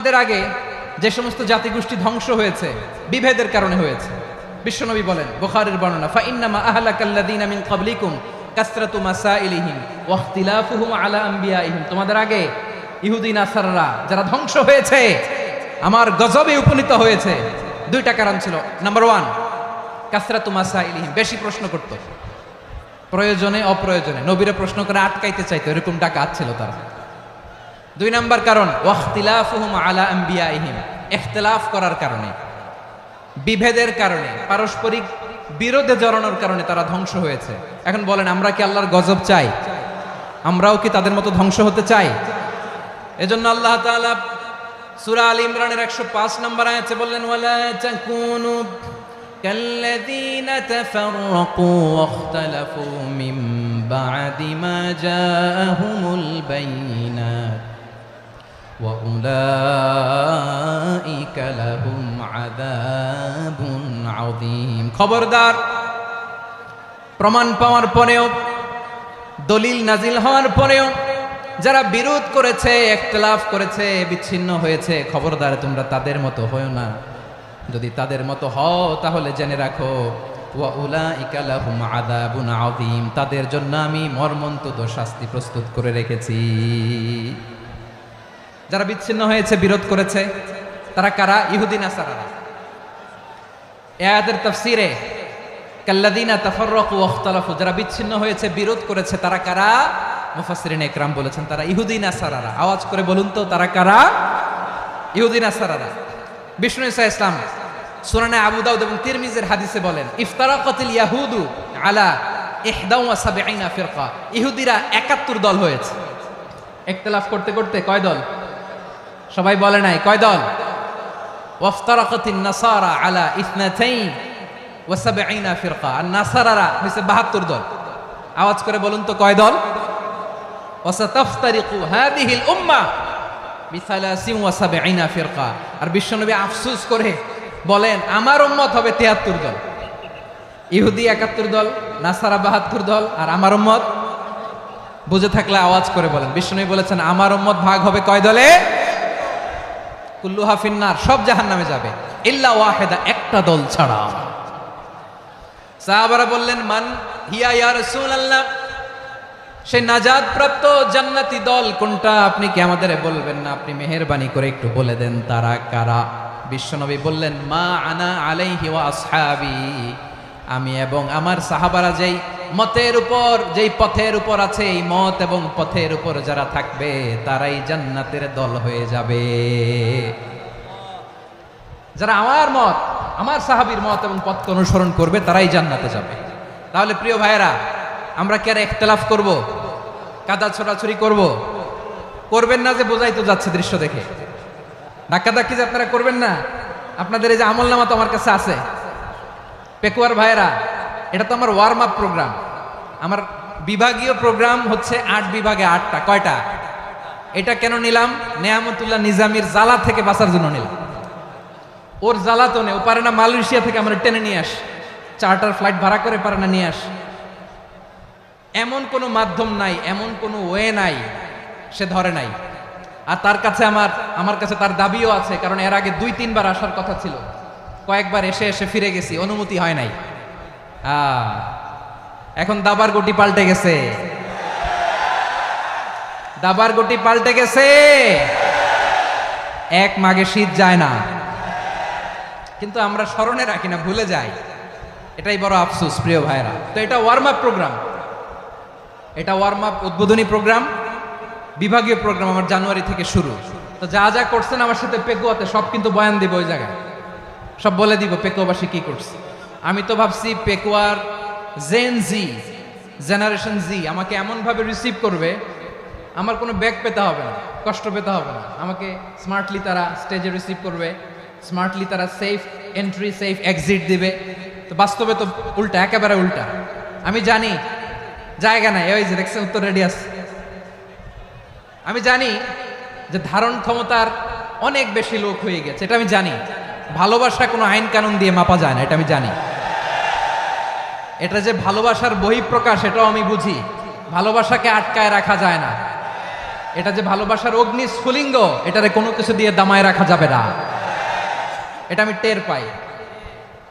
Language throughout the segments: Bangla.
আমাদের আগে যে সমস্ত জাতিগোষ্ঠী ধ্বংস হয়েছে বিভেদের কারণে হয়েছে। বিশ্বনবী বলেন, বুখারীর বর্ণনা, ফা ইন্নামা আহলাকাল্লাযীনা মিন ক্বাবলিকুম কাসরাতু মাসাইলিহিম ওয়া ইখতিলাফুহুম আলা আম্বিয়াইহিম। তোমাদের আগে ইহুদি নাসারারা যারা ধ্বংস হয়েছে, আমার গজবে উপনীত হয়েছে, দুইটা কারণ ছিল। নাম্বার 1, কাসরাতু মাসাইলিহিম, বেশি প্রশ্ন করত, প্রয়োজনে অপ্রয়োজনে নবীরা প্রশ্ন করে আটকাইতে চাইতো, এরকম ডাকাত ছিল তারা। 2 নাম্বার কারণ, ওয়াখতিলাফুহুম আলা আম্বিয়াইহিম, ইখতিলাফ করার কারণে, বিভেদের কারণে, পারস্পরিক বিরোধে জড়ানোর কারণে তারা ধ্বংস হয়েছে। এখন বলেন, আমরা কি আল্লাহর গজব চাই? আমরাও কি তাদের মতো ধ্বংস হতে চাই? এজন্য আল্লাহ তাআলা সূরা আল ইমরানের 105 নম্বর আয়াতে বললেন, ওয়ালা তাকুনু কাল্লাযীনা তাফাররাকু ওয়াখতালাফু মিন বা'দি মা জাআহুমুল বাইয়িনাত ওয়া উলাইকা লাহুম আযাবুন আযীম। খবরদার, প্রমাণ পাওয়ার পরেও, দলিল নাজিল হওয়ার পরেও যারা বিরোধ করেছে, ইখতিলাফ করেছে, বিচ্ছিন্ন হয়েছে, খবরদার তোমরা তাদের মতো হয়ো না। যদি তাদের মতো হও তাহলে জেনে রাখো, ওয়া উলাইকা লাহুম আযাবুন আযীম, তাদের জন্য আমি মর্মন্তুদ শাস্তি প্রস্তুত করে রেখেছি। যারা বিচ্ছিন্ন হয়েছে, বিরোধ করেছে, তারা কারা? ইহুদি নাসারারা। এই আয়াতের তাফসীরে কাল্লাযীনা তাফাররাকু ওয়া ইখতালাফু, যারা বিচ্ছিন্ন হয়েছে, বিরোধ করেছে, তারা কারা? মুফাসসিরিনে ইকরাম বলেছেন তারা ইহুদি নাসারারা। আওয়াজ করে বলুন তো, তারা কারা? ইহুদি নাসারারা। বিষ্ণু ঈসা ইসলাম সুনানে আবু দাউদ এবং তিরমিজির হাদিসে বলেন, ইফতারাকাতিল ইয়াহুদু আলা 71 ফিরকা, ইহুদিরা 71 দল হয়েছে। ইখতিলাফ করতে করতে কয় দল? সবাই বলে নাই, কয় দল? ওয়াফতারাকাতিন নাসারা আলা 72 ফিরকা, আর নাসারারা হইছে 72 দল। আওয়াজ করে বলুন তো, কয় দল? ওয়াসাতাফতারিকু হাদিহিল উম্মাহ বি73 ফিরকা। আর বিশ্বনবী আফসোস করে বলেন, আমার উম্মত হবে 73 দল। ইহুদি 71 দল, নাসারা 72 দল, আর আমার উম্মত, বুঝে থাকলে আওয়াজ করে বলেন। বিশ্বনবী বলেছেন, আমার উম্মত ভাগ হবে কয় দলে? কুল্লুহা ফিন্নার, সব জাহান্নামে যাবে, ইল্লা ওয়াহিদা, একটা দল ছাড়া। সাহাবারা বললেন, মান হিয়া ইয়া রাসূলুল্লাহ, সেই নাজাত প্রাপ্ত জান্নাতি দল কোনটা? আপনি কি আমাদের বলবেন না? আপনি মেহেরবানি করে একটু বলে দেন তারা কারা। বিশ্বনবী বললেন, মা আনা আলাইহি ওয়া আসহাবি, আমি এবং আমার সাহাবারা যেই মতের উপর, যেই পথের উপর আছে, এই মত এবং পথের উপর যারা থাকবে তারাই জান্নাতের দল হয়ে যাবে। যারা আমার মত, আমার সাহাবীর মত এবং পথকে অনুসরণ করবে তারাই জান্নাতে যাবে। তাহলে প্রিয় ভাইয়েরা, আমরা কি আর ইখতিলাফ করব? কাদা ছোড়াছুরি করব? করবেন না যে বোঝাই তো যাচ্ছে দৃশ্য দেখে। ধাক্কাধাক্কি যে আপনারা করবেন না। আপনাদের এই যে আমলনামা তো আমার কাছে আছে। পেকুয়ার ভাইয়েরা, এটা তো আমার ওয়ার্ম আপ প্রোগ্রাম। আমার বিভাগীয় প্রোগ্রাম হচ্ছে 8 বিভাগে 8টা। কয়টা? এটা কেন নিলাম? নেয়ামতুল্লাহ নিজামীর জ্বালা থেকে বাঁচার জন্য নিলাম। ওর জ্বালা তো নেই, ও পারে না মালয়েশিয়া থেকে আমরা টেনে নিয়ে আস, চার্টার ফ্লাইট ভাড়া করে পারে না নিয়ে আস। এমন কোনো মাধ্যম নাই, এমন কোনো ওয়ে নাই, সে ধরে নাই। আর তার কাছে আমার কাছে তার দাবিও আছে, কারণ এর আগে 2-3 বার আসার কথা ছিল। কয়েকবার এসে এসে ফিরে গেছি, অনুমতি হয় নাই। এখন দাবার গুটি পাল্টে গেছে, দাবার গুটি পাল্টে গেছে। এক মাঘে শীত যায় না, কিন্তু আমরা স্মরণে রাখি না, ভুলে যাই। এটাই বড় আফসোস প্রিয় ভাইরা। তো এটা ওয়ার্ম আপ প্রোগ্রাম, এটা ওয়ার্ম আপ উদ্বোধনী প্রোগ্রাম, বিভাগীয় প্রোগ্রাম আমার জানুয়ারি থেকে শুরু। তো যা যা করছেন আমার সাথে পেকুয়াতে, সব কিন্তু বয়ান দিব ওই জায়গায়, সব বলে দিব পেকুয়াবাসী কি করছে। আমি তো ভাবছি পেকুয়ার জেনারেশন জি আমাকে এমনভাবে রিসিভ করবে, আমার কোনো ব্যাক পেতে হবে না, কষ্ট পেতে হবে না। আমাকে স্মার্টলি তারা স্টেজে রিসিভ করবে, স্মার্টলি তারা সেফ এন্ট্রি, সেফ এক্সিট দিবে। তো বাস্তবে তো উল্টা, একেবারে উল্টা। আমি জানি জায়গা নাই, ওই যে দেখছেন উত্তর রেডি আছে। আমি জানি যে ধারণ ক্ষমতার অনেক বেশি লোক হয়ে গেছে, এটা আমি জানি। ভালোবাসা কোনো আইন কানুন দিয়ে মাপা যায় না, এটা আমি জানি। এটা যে ভালোবাসার বহিঃপ্রকাশ, এটাও আমি বুঝি। ভালোবাসাকে আটকায় রাখা যায় না। এটা যে ভালোবাসার অগ্নি স্ফুলিঙ্গ, এটারে কোনো কিছু দিয়ে দামায় রাখা যাবে না। এটা আমি টের পাই,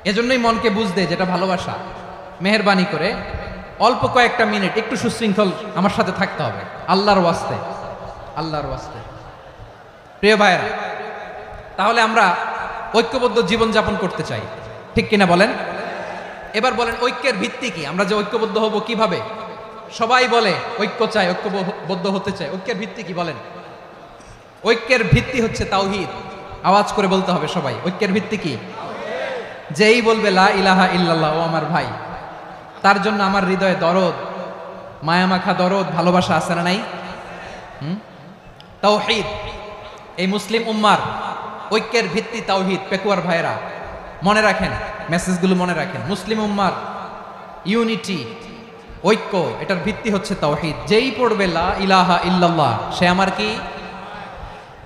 এজন্যই মনকে বুঝতে যেটা ভালোবাসা। মেহেরবানি করে অল্প কয়েকটা মিনিট একটু সুশৃঙ্খল আমার সাথে থাকতে হবে, আল্লাহর ওয়াস্তে, আল্লাহর ওয়াস্তে। প্রিয় ভাইয়েরা, তাহলে আমরা ঐক্যবদ্ধ জীবনযাপন করতে চাই, ঠিক কিনা বলেন? এবার বলেন ঐক্যের ভিত্তি কি? আমরা যে ঐক্যবদ্ধ হব কিভাবে? সবাই বলে ঐক্য চাই, ঐক্যবদ্ধ হতে চাই। ঐক্যের ভিত্তি কি বলেন? ঐক্যের ভিত্তি হচ্ছে তাওহীদ। আওয়াজ করে বলতে হবে সবাই, ঐক্যের ভিত্তি কি? যেই বলবে লা ইলাহা ইল্লাল্লাহ, ও আমার ভাই, তার জন্য আমার হৃদয়ে দরদ, মায়ামাখা দরদ, ভালোবাসা আছে না নাই? তাওহীদ। এই মুসলিম উম্মার ঐক্যের ভিত্তি তাওহীদ। পেকুয়ার ভাইরা মনে রাখেন, মেসেজগুলো মনে রাখেন। মুসলিম উম্মার ইউনিটি, ঐক্য, এটার ভিত্তি হচ্ছে তাওহীদ। যেই পড়বে লা ইলাহা ইল্লাল্লাহ, সে আমার কি?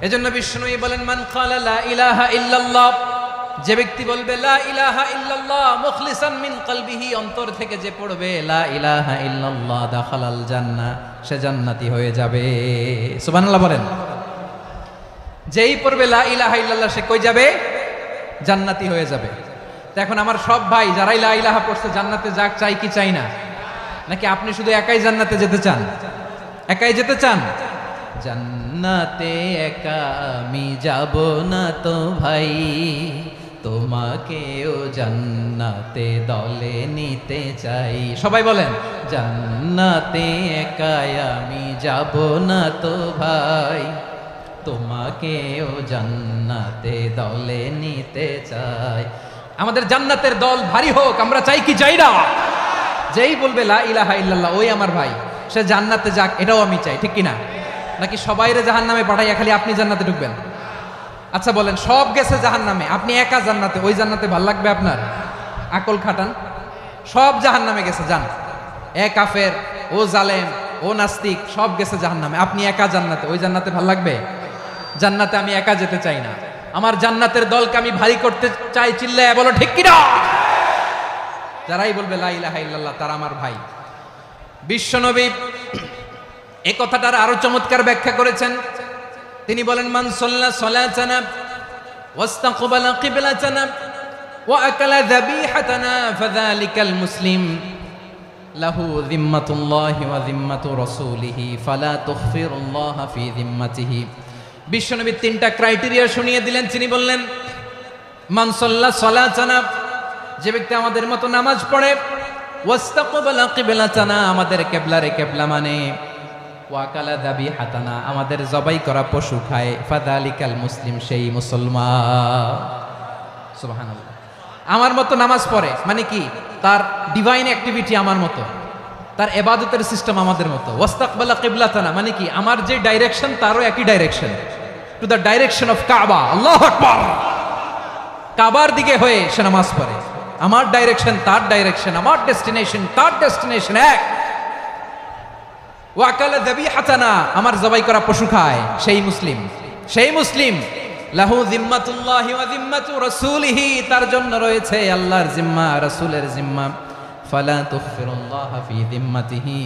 এজন্য বিষ্ণুই বলেন, মান ক্বালা লা ইলাহা ইল্লাল্লাহ, যে ব্যক্তি বলবে লা ইলাহা ইল্লাল্লাহ মুখলিসান মিন কলবিহি, অন্তর থেকে যে পড়বে লা ইলাহা ইল্লাল্লাহ, দাখালাল জান্নাহ, সে জান্নাতি হয়ে যাবে। সুবহানাল্লাহ বলেন। যেই পড়বে লা ইলাহা ইল্লাল্লাহ, সে কই যাবে? জান্নাতি হয়ে যাবে। তো এখন আমার সব ভাই যারাই লা ইলাহা পড়ছে জান্নাতে যাক, চাই কি চাই না? নাকি আপনি শুধু একাই জান্নাতে যেতে চান? একাই যেতে চান? জান্নাতে একা আমি যাব না তো ভাই, তোমাকেও জান্নাতে দলে নিতে চাই। সবাই বলেন, জান্নাতে একা আমি যাব না তো ভাই, তোমাকেও জান্নাতে দলে নিতে চাই। আমাদের জান্নাতের দল ভারী হোক, আমরা চাই কি চাই না? যেই বলবে লা ইলাহা ইল্লাল্লাহ, ওই আমার ভাই, সে জান্নাতে যাক, এটাও আমি চাই, ঠিক কিনা? নাকি সবাইরে জাহান্নামে পাঠাইয়া খালি আপনি জান্নাতে ঢুকবেন? আচ্ছা বলেন, সব গেছে জাহান্নামে, আপনি একা জান্নাতে, ওই জান্নাতে ভাল লাগবে আপনার? আকল খাটান। সব জাহান্নামে গেছে, যান। এ কাফের, ও জালেম, ও নাস্তিক, সব গেছে জাহান্নামে, আপনি একা জান্নাতে, ওই জান্নাতে ভাল লাগবে? জান্নাতে আমি একা যেতে চাই না, আমার জান্নাতের দলকে আমি ভারী করতে চাই। চিল্লায় বলো ঠিক কিনা? যারাই বলবে লা ইলাহা ইল্লাল্লাহ, তারা আমার ভাই। বিশ্বনবী এই কথাটার আরো চমৎকার ব্যাখ্যা করেছেন। তিনি বলেন, মান সাল্লা সালাতানা ওয়াস্তাকবালা কিবলাতানা ওয়া আকালা যাবিহাতানা ফাযালিকাল মুসলিম লাহু যিম্মাতুল্লাহি ওয়া যিম্মাতু রাসূলিহি ফালা তুখফিরুল্লাহা ফি যিম্মাতিহি। বিশ্বনবী তিনটা ক্রাইটেরিয়া শুনিয়ে দিলেন। তিনি বললেন, মান সাল্লা সালাতানা, যে ব্যক্তি আমাদের মতো নামাজ পড়ে, ওয়াস্তাকবালা কিবলাতানা, আমাদের কিবলারে কিবলা মানে, ওয়াকালা যাবিহাতানা, আমাদের জবাই করা পশু খায়, ফাযালিকাল মুসলিম, সেই মুসলমান। সুবহানাল্লাহ। আমার মতো নামাজ পড়ে মানে কি? তার ডিভাইন অ্যাক্টিভিটি আমার মতো, তার ইবাদতের সিস্টেম আমাদের মতো। ওয়াস্তাকবালা কিবলাতানা মানে কি? আমার যে ডাইরেকশন তারও একই direction, to the direction of কাবা। আল্লাহু আকবার। কাবার দিকে হয়ে সে নামাজ পড়ে। আমার ডাইরেকশন তার ডাইরেকশন, আমার ডেস্টিনেশন তার ডেস্টিনেশন এক। ওয়াকালা যাবিহাতানা, আমার জবাই করা পশু খায়, সেই মুসলিম, সেই মুসলিম। লাহু যিম্মাতুল্লাহি ওয়া যিম্মাতু রাসূলিহি, তার জন্য রয়েছে আল্লাহর জিম্মা, রাসূলের জিম্মা। ফালা তুখফিরুল্লাহা ফি যিম্মাতিহি,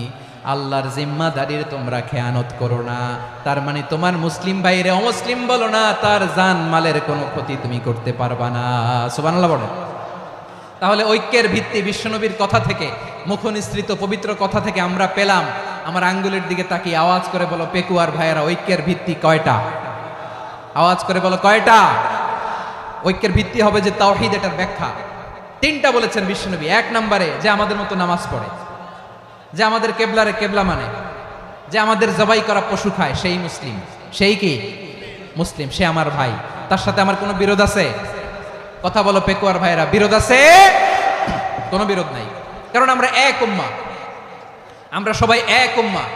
আল্লাহর জিম্মাদারির তোমরা খেয়ানত করো না। তার মানে তোমার মুসলিম ভাইরে অমুসলিম বলো না, তার জান মালের কোনো ক্ষতি তুমি করতে পারবা না। সুবহানাল্লাহ বলেন। তাহলে ঐক্যের ভিত্তি বিশ্বনবীর কথা থেকে, মুখনিসৃত পবিত্র কথা থেকে আমরা পেলাম। আমার আঙ্গুলের দিকে তাকিয়ে আওয়াজ করে বলো পেকুয়ার ভাইয়েরা, ঐক্যের ভিত্তি কয়টা? আওয়াজ করে বলো কয়টা? ঐক্যের ভিত্তি হবে যে তাওহীদ, এটার ব্যাখ্যা তিনটা বলেছেন বিশ্বনবী। এক নম্বরে, যে আমাদের মতো নামাজ পড়ে, যে আমাদের কেবলারে কেবলা মানে, যে আমাদের জবাই করা পশু খায়, সেই মুসলিম। সেই কি? মুসলিম, সে আমার ভাই। তার সাথে আমার কোনো বিরোধ আছে? কথা বলো পেকুয়ার ভাইয়েরা, বিরোধ আছে? কোনো বিরোধ নাই, কারণ আমরা এক উম্মাহ, আমরা সবাই এক উম্মাহ।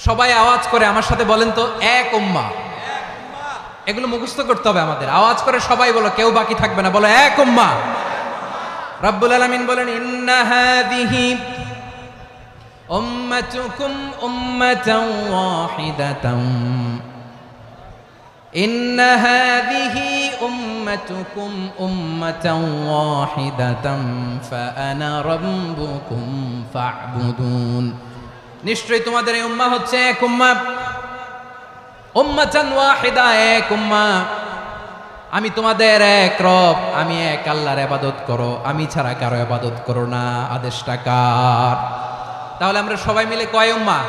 সবাই আওয়াজ করে আমার সাথে বলেন তো, এক উম্মাহ। এগুলো মুখস্থ করতে হবে আমাদের। আওয়াজ করে সবাই বলো, কেউ বাকি থাকবে না, বলো এক উম্মাহ। রব্বুল আলামিন বলেন, ইন্না হাযিহি উম্মাতুকুম উম্মাতান ওয়াহিদাতান, ইন্না হাযিহি উম্মাতুকুম উম্মাতান ওয়াহিদাতান ফাআনা রাব্বুকুম ফা'বুদুন। নিশ্চয়ই তোমাদের এই উম্মাহ হচ্ছে এক উম্মাহ, উম্মাতান ওয়াহিদা, এক উম্মাহ। আমি তোমাদের এক রব, আমি এক আল্লাহর ইবাদত করো, আমি ছাড়া কারো ইবাদত করো না। আদেশটা কার? তাহলে আমরা সবাই মিলে কয় উম্মাহ?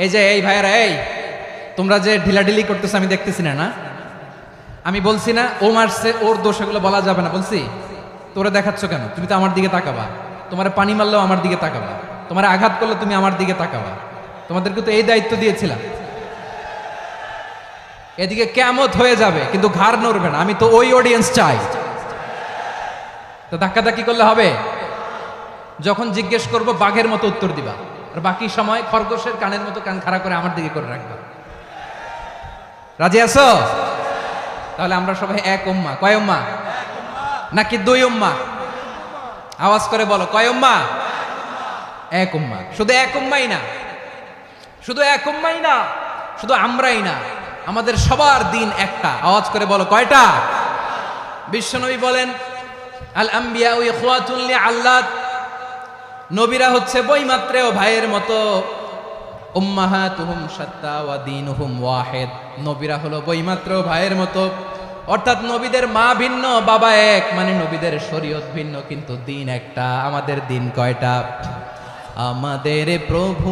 এই যে এই ভাইয়েরা, এই তোমরা যে ঢিলাঢিলি করতেছো আমি দেখতেছি না, না আমি বলছি না ও মারছে ওর দোষ, এগুলো বলা যাবে না বলছি? তোরা দেখাচ্ছ কেন? তুমি তো আমার দিকে তাকাবা। তোমার পানি মারলেও আমার দিকে তাকাবা, তোমার আঘাত করলে তুমি আমার দিকে তাকাবা। তোমাদেরকে তো এই দায়িত্ব দিয়েছিলাম। এদিকে কিয়ামত হয়ে যাবে কিন্তু ঘাড় নড়বে না, আমি তো ওই অডিয়েন্স চাই। তো ধাক্কাধাক্কি করলে হবে? যখন জিজ্ঞেস করব বাঘের মতো উত্তর দিবা, আর বাকি সময় খরগোশের কানের মতো কান খাড়া করে আমার দিকে করে রাখবা। রাজি আছো? তাহলে আমরা সবাই এক উম্মাহ। কয় উম্মাহ? নাকি দুই উম্মাহ? আওয়াজ করে বলো, কয় উম্মাহ? এক উম্মাহ। শুধু এক উম্মাই না, শুধু এক উম্মাই না, শুধু আমরাই না, আমাদের সবার দিন একটা। আওয়াজ করে বলো, কয়টা? বিশ্বনবী বলেন, আল আম্বিয়া ইখওয়াতুন লিআল্লাত, নবীরা হচ্ছে বৈমাত্রেয় ভাইয়ের মতো। উম্মাহাতুহুম শাত্তা ওয়া দীনুহুম ওয়াহিদ, নবীরা হলো বৈমাত্রেয় ভাইয়ের মতো। অর্থাৎ নবীদের মা ভিন্ন, বাবা এক, মানে নবীদের শরীয়ত ভিন্ন কিন্তু দিন একটা। আমাদের দিন কয়টা? আমাদের প্রভু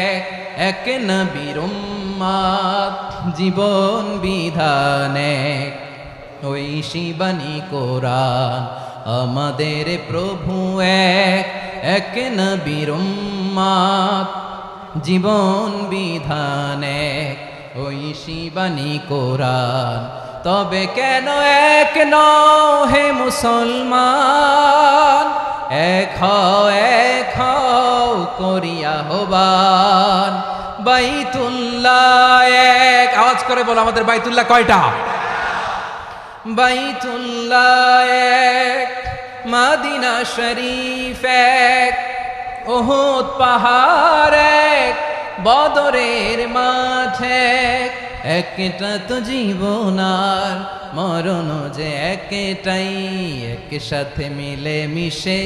এক, এক নবীর উম্মত, জীবন বিধান এক, ওই শিবানী কোরআন। আমাদের প্রভু এক, এক নবীর উম্মত, জীবন বিধান এক, ওই শিবানী কোরআন। তবে কেন এক নও হে মুসলমান? এক হও করিয়া হবান। বাইতুল্লাহ এক, আওয়াজ করে বলো আমাদের বাইতুল্লাহ কয়টা? বাইতুল্লাহ এক, মদিনা শরীফ এক, উহুদ পাহাড় এক, বদরের মাঠ এক। একটা তো জীবন আর মরণ যে একটাই, একসাথে মিলে মিশে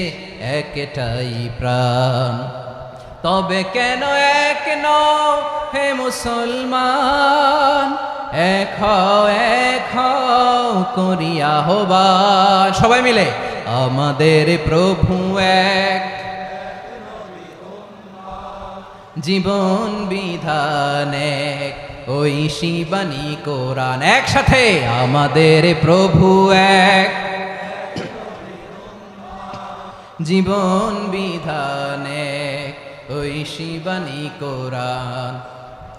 একটাই প্রাণ। তবে কেন এক নও হে মুসলমান? এক হও করিয়া হবান। সবাই মিলে, আমাদের প্রভু এক, জীবন বিধান এক, ওই শিবানী কোরআন। একসাথে, আমাদের প্রভু এক, জীবন বিধান এক, ওই শিবানী কোরআন।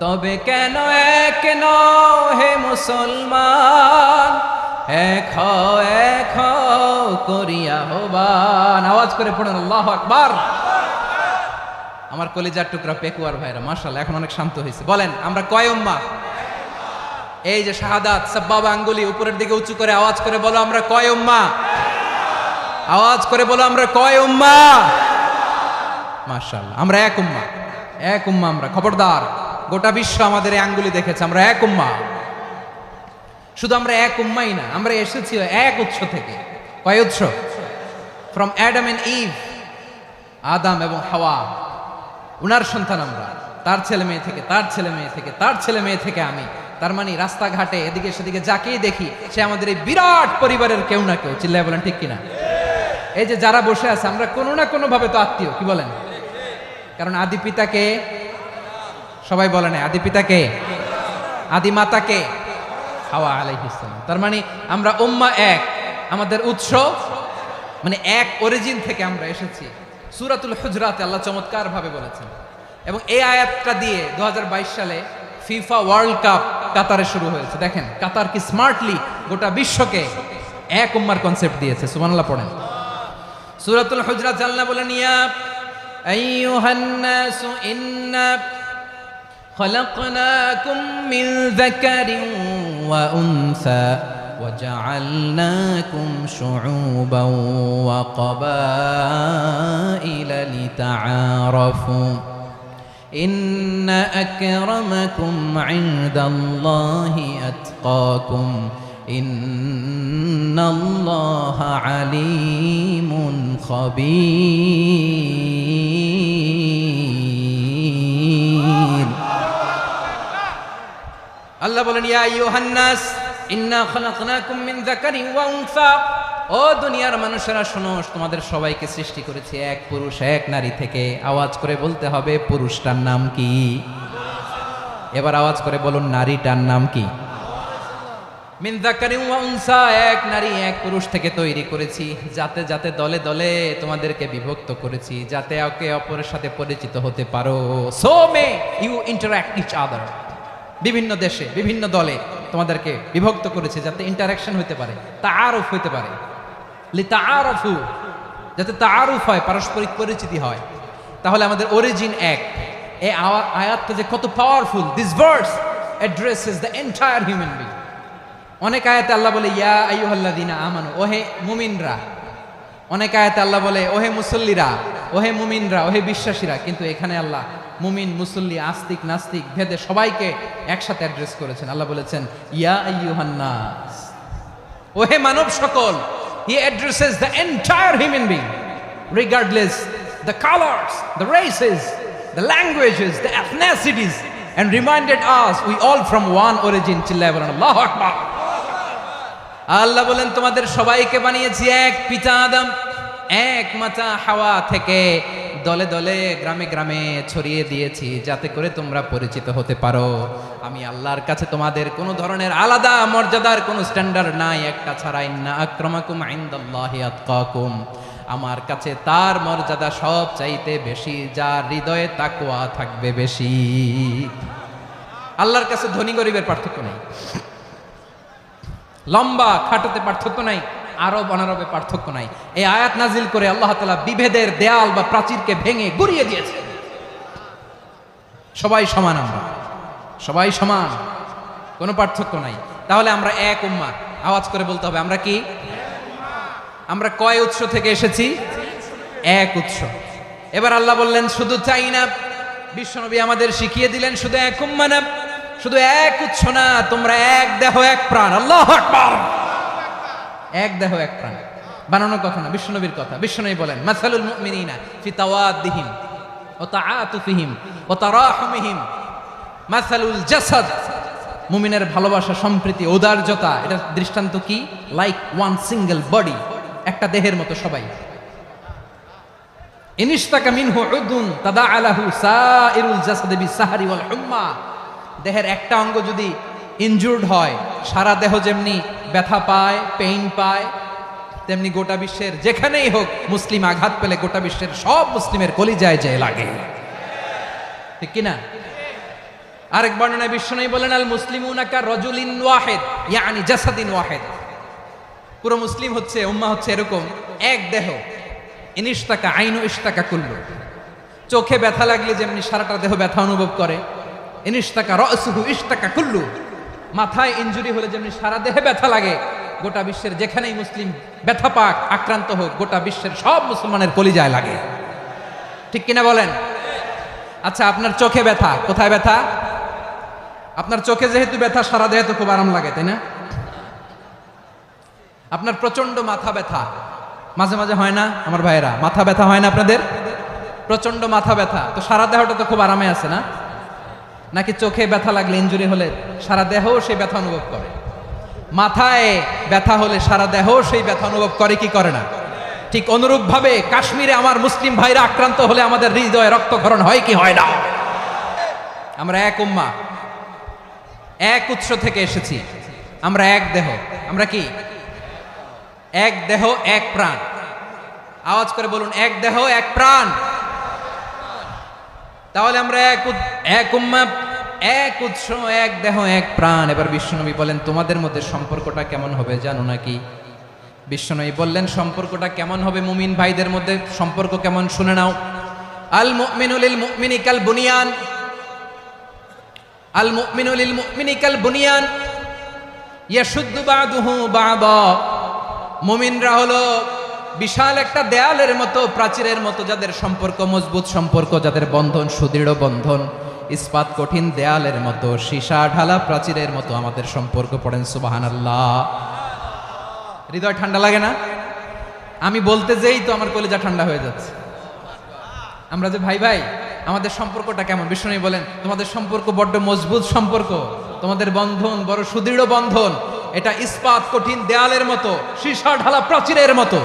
তবে কেন এক নও হে মুসলমান? এক হও করিয়া হবান। আওয়াজ করে পড়ুন আল্লাহু আকবার। আমার কলিজার টুকরা পেকুয়ার ভাইরা মাশাআল্লাহ এখন অনেক শান্ত হয়েছে। বলেন আমরা কয় উম্মাহ? এই যে শাহাদাত সাব্বাবা আঙ্গুলি উপরের দিকে উঁচু করে আওয়াজ করে বলো আমরা কয় উম্মাহ? আওয়াজ করে বলো আমরা কয় উম্মাহ? মাশাআল্লাহ আমরা এক উম্মাহ, এক উম্মাহ আমরা। খবরদার, গোটা বিশ্ব আমাদের এই আঙ্গুলি দেখেছে, আমরা এক উম্মাহ। শুধু আমরা এক উম্মাই না, আমরা এসেছি এক উৎস থেকে। কয় উৎস? ফ্রম অ্যাডাম এন্ড ইভ, আদম এবং হাওয়া, উনার সন্তান আমরা। তার ছেলে মেয়ে থেকে, তার ছেলে মেয়ে থেকে, তার ছেলে মেয়ে থেকে আমি। তার মানে রাস্তাঘাটে এদিকে সেদিকে যাকেই দেখি সে আমাদের এই বিরাট পরিবারের কেউ না কেউ। চিল্লায় বলেন ঠিক কিনা? এই যে যারা বসে আছে আমরা কোনো না কোনো ভাবে তো আত্মীয়, কি বলেন? কারণ আদি পিতাকে সবাই বলে না, আদি পিতাকে, আদি মাতাকে হাওয়া আলাইহিস সালাম। তার মানে আমরা উম্মাহ এক, আমাদের উৎস মানে এক অরিজিন থেকে আমরা এসেছি। সূরাতুল হুজরাতে আল্লাহ চমৎকার ভাবে বলেছেন। এবং এই আয়াতটা দিয়ে 2022 সালে ফিফা ওয়ার্ল্ড কাপ কাতারে শুরু হয়েছে। দেখেন কাতার কি স্মার্টলি গোটা বিশ্বকে এক উম্মার কনসেপ্ট দিয়েছে। সুবহানাল্লাহ পড়েন। সূরাতুল হুজরাত আল্লাহ বলেন, ইয়া আইয়ুহান নাসু ইন্না খলাকনাকুম মিন যাকারিন ওয়া উনসা وجعلناكم شعوبا وقبائل لتعارفوا إن أكرمكم عند الله أتقاكم إن الله عليم خبير আল্লাহ বলেন ইয়া আইয়ুহান নাস ইন্না খালাকনাকুম মিন যাকারিন ওয়া উনসা, ও দুনিয়ার মানুষেরা শোনো, তোমাদের সবাইকে সৃষ্টি করেছি এক পুরুষ এক নারী থেকে। আওয়াজ করে বলতে হবে পুরুষটার নাম কি? এবার আওয়াজ করে বলুন নারীটার নাম কি? মিন যাকারিন ওয়া উনসা, এক নারী এক পুরুষ থেকে তৈরি করেছি, যাতে যাতে দলে দলে তোমাদেরকে বিভক্ত করেছি, যাতে একে অপরের সাথে পরিচিত হতে পারো। So may you interact each other, বিভিন্ন দেশে বিভিন্ন দলে তোমাদেরকে বিভক্ত করেছে যাতে ইন্টারাকশন হইতে পারে, তাআরুফ হইতে পারে। লিতাআরাফু, যাতে তাআরুফ হয়, পারস্পরিক পরিচিতি হয়। তাহলে আমাদের অরিজিন এক। এই আয়াতটা যে কত powerful! This verse addresses the entire human being. অনেক আয়াতে আল্লাহ বলে ইয়া আইয়ুহাল্লাযীনা আমানু, ওহে মুমিনরা। অনেক আয়াতে আল্লাহ বলে ওহে মুসল্লিরা, ওহে মুমিনরা, ওহে বিশ্বাসীরা। কিন্তু এখানে আল্লাহ মুমিন মুসল্লি আস্তিক নাস্তিক ভেদে সবাইকে একসাথে অ্যাড্রেস করেছেন। আল্লাহ বলেছেন ইয়া আইয়ুহান নাস, ওহে মানব সকল। He addresses the entire human being, regardless the colors, the races, the languages, the ethnicities, and reminded us we all from one origin. Chillabara Allahu Akbar. আল্লাহ বলেন তোমাদের সবাইকে বানিয়েছি এক পিতা আদম, এক মাতা হাওয়া থেকে, দলে দলে গ্রামে গ্রামে ছড়িয়ে দিয়েছি যাতে করে তোমরা পরিচিত হতে পারো। আমি আল্লাহর কাছে তোমাদের কোনো ধরনের আলাদা মর্যাদার কোনো স্ট্যান্ডার্ড নাই একটা ছাড়া। ইন্না আক্রামাকুম ইনদাল্লাহি আতকাকুম, আমার কাছে তার মর্যাদা সব চাইতে বেশি যার হৃদয়ে তাকওয়া থাকবে বেশি। আল্লাহর কাছে ধনী গরিবের পার্থক্য নেই, লম্বা খাটোতে পার্থক্য নাই, আরব অনারবে পার্থক্য নাই। এই আয়াত নাজিল করে আল্লাহ তাআলা বিভেদের দেয়াল বা প্রাচীরকে ভেঙে গুড়িয়ে দিয়েছে। সবাই সমান, আমরা সবাই সমান, কোনো পার্থক্য নাই। তাহলে আমরা এক উম্মাহ। আওয়াজ করে বলতে হবে আমরা কি? আমরা কয় উৎস থেকে এসেছি? এক উৎস। এবার আল্লাহ বললেন শুধু চাই না, বিশ্বনবী আমাদের শিখিয়ে দিলেন শুধু এক উম্মাহ না, শুধু এক উৎস না, তোমরা এক দেহ এক প্রাণ। আল্লাহু আকবার। এক দেহ এক প্রাণ, বানানোর কথা না, বিশ্বনবীর কথা। বিশ্বনবী বলেন মাসালুল মুমিনিনা ফি তাওয়াদ্দিহিম ওয়া তাআতুফিহিম ওয়া তারাহুমিহিম মাসালুল জাসাদ, মুমিনের ভালোবাসা, সম্প্রীতি, ঔদার্যতা, এটা দৃষ্টান্ত কি? লাইক ওয়ান সিঙ্গেল বডি, একটা দেহের মতো সবাই। ইনিশতাকা মিনহু উদুন তাদাআলাহু সাইরুল জাসাদি বিসাহরি ওয়াল হুম্মা, দেহের একটা অঙ্গ যদি ইনজুর্ড হয় সারা দেহ যেমনি ব্যথা পায়, পেইন পায়, তেমনি গোটা বিশ্বের যেখানেই হোক মুসলিম আঘাত পেলে গোটা বিশ্বের সব মুসলিমের কলিজায় যায় লাগে, ঠিক কিনা? আরেক বর্ণনায় বিশ্বনবী বলেন আল মুসলিমুনা কা রাজুলিন ওয়াহিদ ইয়ানি জাসাদিন ওয়াহিদ, পুরো মুসলিম হচ্ছে, উম্মাহ হচ্ছে এরকম এক দেহ। ইনিশতাকা আইনু ইশতাকা কুল্লু, চোখে ব্যথা লাগলে যেমনি সারাটা দেহ ব্যথা অনুভব করে, ইনিশতাকা রাসুহু ইশতাকা কুল্লু, মাথায় ইনজুরি হলে যেমনি সারা দেহে ব্যথা লাগে, গোটা বিশ্বের যেখানেই মুসলিম ব্যথা পাক, আক্রান্ত হোক, গোটা বিশ্বের সব মুসলমানের কলিজায় লাগে, ঠিক কিনা বলেন? আচ্ছা, আপনার চোখে ব্যথা, কোথায় ব্যথা? আপনার চোখে যেহেতু ব্যথা, সারা দেহে তো খুব আরাম লাগে, তাই না? আপনার প্রচন্ড মাথা ব্যথা মাঝে মাঝে হয় না আমার ভাইয়েরা? মাথা ব্যথা হয় না আপনাদের? প্রচন্ড মাথা ব্যথা, তো সারা দেহটা তো খুব আরামে আছে না? নাকি চোখে ব্যথা লাগলে, ইনজুরি হলে সারা দেহ সেই ব্যথা অনুভব করে? মাথায় ব্যথা হলে সারা দেহ সেই ব্যথা অনুভব করে কি করে না? ঠিক অনুরূপ ভাবে কাশ্মীরে আমার মুসলিম ভাইরা আক্রান্ত হলে আমাদের হৃদয়ে রক্তক্ষরণ হয় কি হয় না? আমরা এক উম্মাহ, এক উৎস থেকে এসেছি, আমরা এক দেহ। আমরা কি? এক দেহ এক প্রাণ। আওয়াজ করে বলুন এক দেহ এক প্রাণ। তাহলে আমরা এক উম্মাহ, এক উৎস, এক দেহ এক প্রাণ। এবার বিশ্বনবী বলেন তোমাদের মধ্যে সম্পর্কটা কেমন হবে জানো নাকি? বিশ্বনবী বললেন সম্পর্কটা কেমন হবে, মুমিন ভাইদের মধ্যে সম্পর্ক কেমন শুনে নাও। আল মুমিনু লিল মুমিনি কাল বুনিয়ান, আল মুমিনু লিল মুমিনি কাল বুনিয়ান ইয়াশুদ্দু বা'দুহু বা'দা, মুমিনরা হলো বিশাল একটা দেয়ালের মতো, প্রাচীরের মতো, যাদের সম্পর্ক মজবুত সম্পর্ক, যাদের বন্ধন সুদৃঢ় বন্ধন, ইস্পাত কঠিন দেয়ালের মতো, সীসা ঢালা প্রাচীরের মতো আমাদের সম্পর্ক। পড়েন সুবহানাল্লাহ। হৃদয় ঠান্ডা লাগে না? আমি বলতে যেই তো আমার কলিজা ঠান্ডা হয়ে যাচ্ছে। আমরা যে ভাই ভাই, আমাদের সম্পর্কটা কেমন? বিষ্ণু বলেন তোমাদের সম্পর্ক বড্ড মজবুত সম্পর্ক, তোমাদের বন্ধন বড় সুদৃঢ় বন্ধন, এটা ইস্পাত কঠিন দেয়ালের মতো, সীসা ঢালা প্রাচীরের মতো,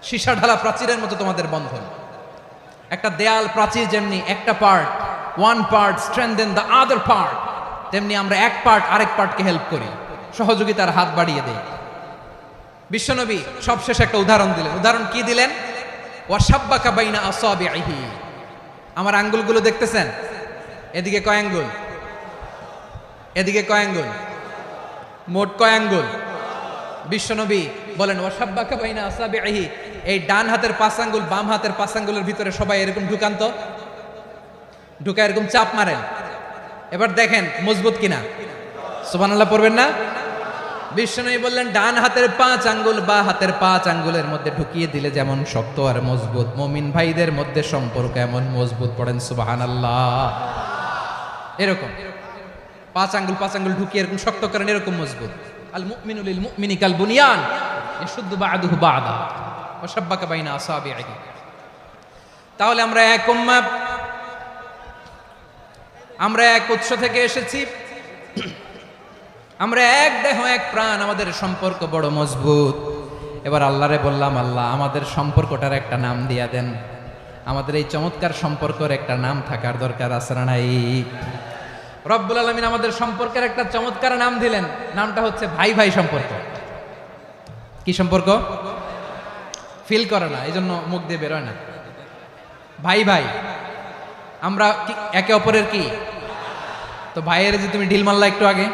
সীসা ঢালা প্রাচীরের মতো তোমাদের বন্ধন। একটা দেয়াল প্রাচীর যেমনি একটা part, one part strengthen the other part, তেমনি আমরা এক পার্ট আরেক পার্টকে হেল্প করি, সহযোগিতার হাত বাড়িয়ে দেই। বিশ্বনবী সবশেষে একটা উদাহরণ দিলেন। উদাহরণ কি দিলেন? ওয়াসাব্বাকা বাইনা আসাবিহি, আমার আঙ্গুলগুলো দেখতেছেন? এদিকে কয় আঙ্গুল, এদিকে কয় আঙ্গুল, মোট কয় আঙ্গুল? বিশ্বনবী বলেন ওয়াসাব্বাকা বাইনা আসাবিহি, এই ডান হাতের 5 আঙ্গুল বাম হাতের 5 আঙ্গুলের ভিতরে সবাই এরকম ঢুকান তো, ঢুকা এরকম চাপ মারেন, এবার দেখেন মজবুত কিনা। সুবহানাল্লাহ পড়বেন না? বিশ্বনবী বললেন ডান হাতের 5 আঙ্গুল বা হাতের 5 আঙ্গুলের মধ্যে ঢুকিয়ে দিলে যেমন শক্ত আর মজবুত, মুমিন ভাইদের মধ্যে সম্পর্ক এমন মজবুত। পড়েন সুবহানাল্লাহ। এরকম 5 আঙ্গুল ঢুকিয়ে এরকম শক্ত করেন, এরকম মজবুত। আল মুমিনু লিল মুমিনি কাল বুনিয়ান ইয়াশুদ্দু বা'দুহু বা'দা ওয়া শাব্বাকা বাইনা আসাবিহি। তাহলে আমরা এক উম্মাহ, আমরা এক উৎস থেকে এসেছি, আমরা এক দেহ এক প্রাণ, আমাদের সম্পর্ক বড় মজবুত। এবার আল্লাহরে বললাম, আল্লাহ আমাদের সম্পর্কটার একটা নাম দিয়া দেন, আমাদের এই চমৎকার সম্পর্কের একটা নাম থাকার দরকার আছে না নাই? রব্বুল আলামিন আমাদের সম্পর্কের একটা চমৎকার নাম দিলেন, নামটা হচ্ছে ভাই ভাই সম্পর্ক। কি সম্পর্ক? ফিল করে না, এই জন্য মুখ দিয়ে বেরোয় না। ভাই ভাই, আমরা একে অপরের কি? তো ভাইয়ের যে তুমি ঢিল মারলা একটু আগে,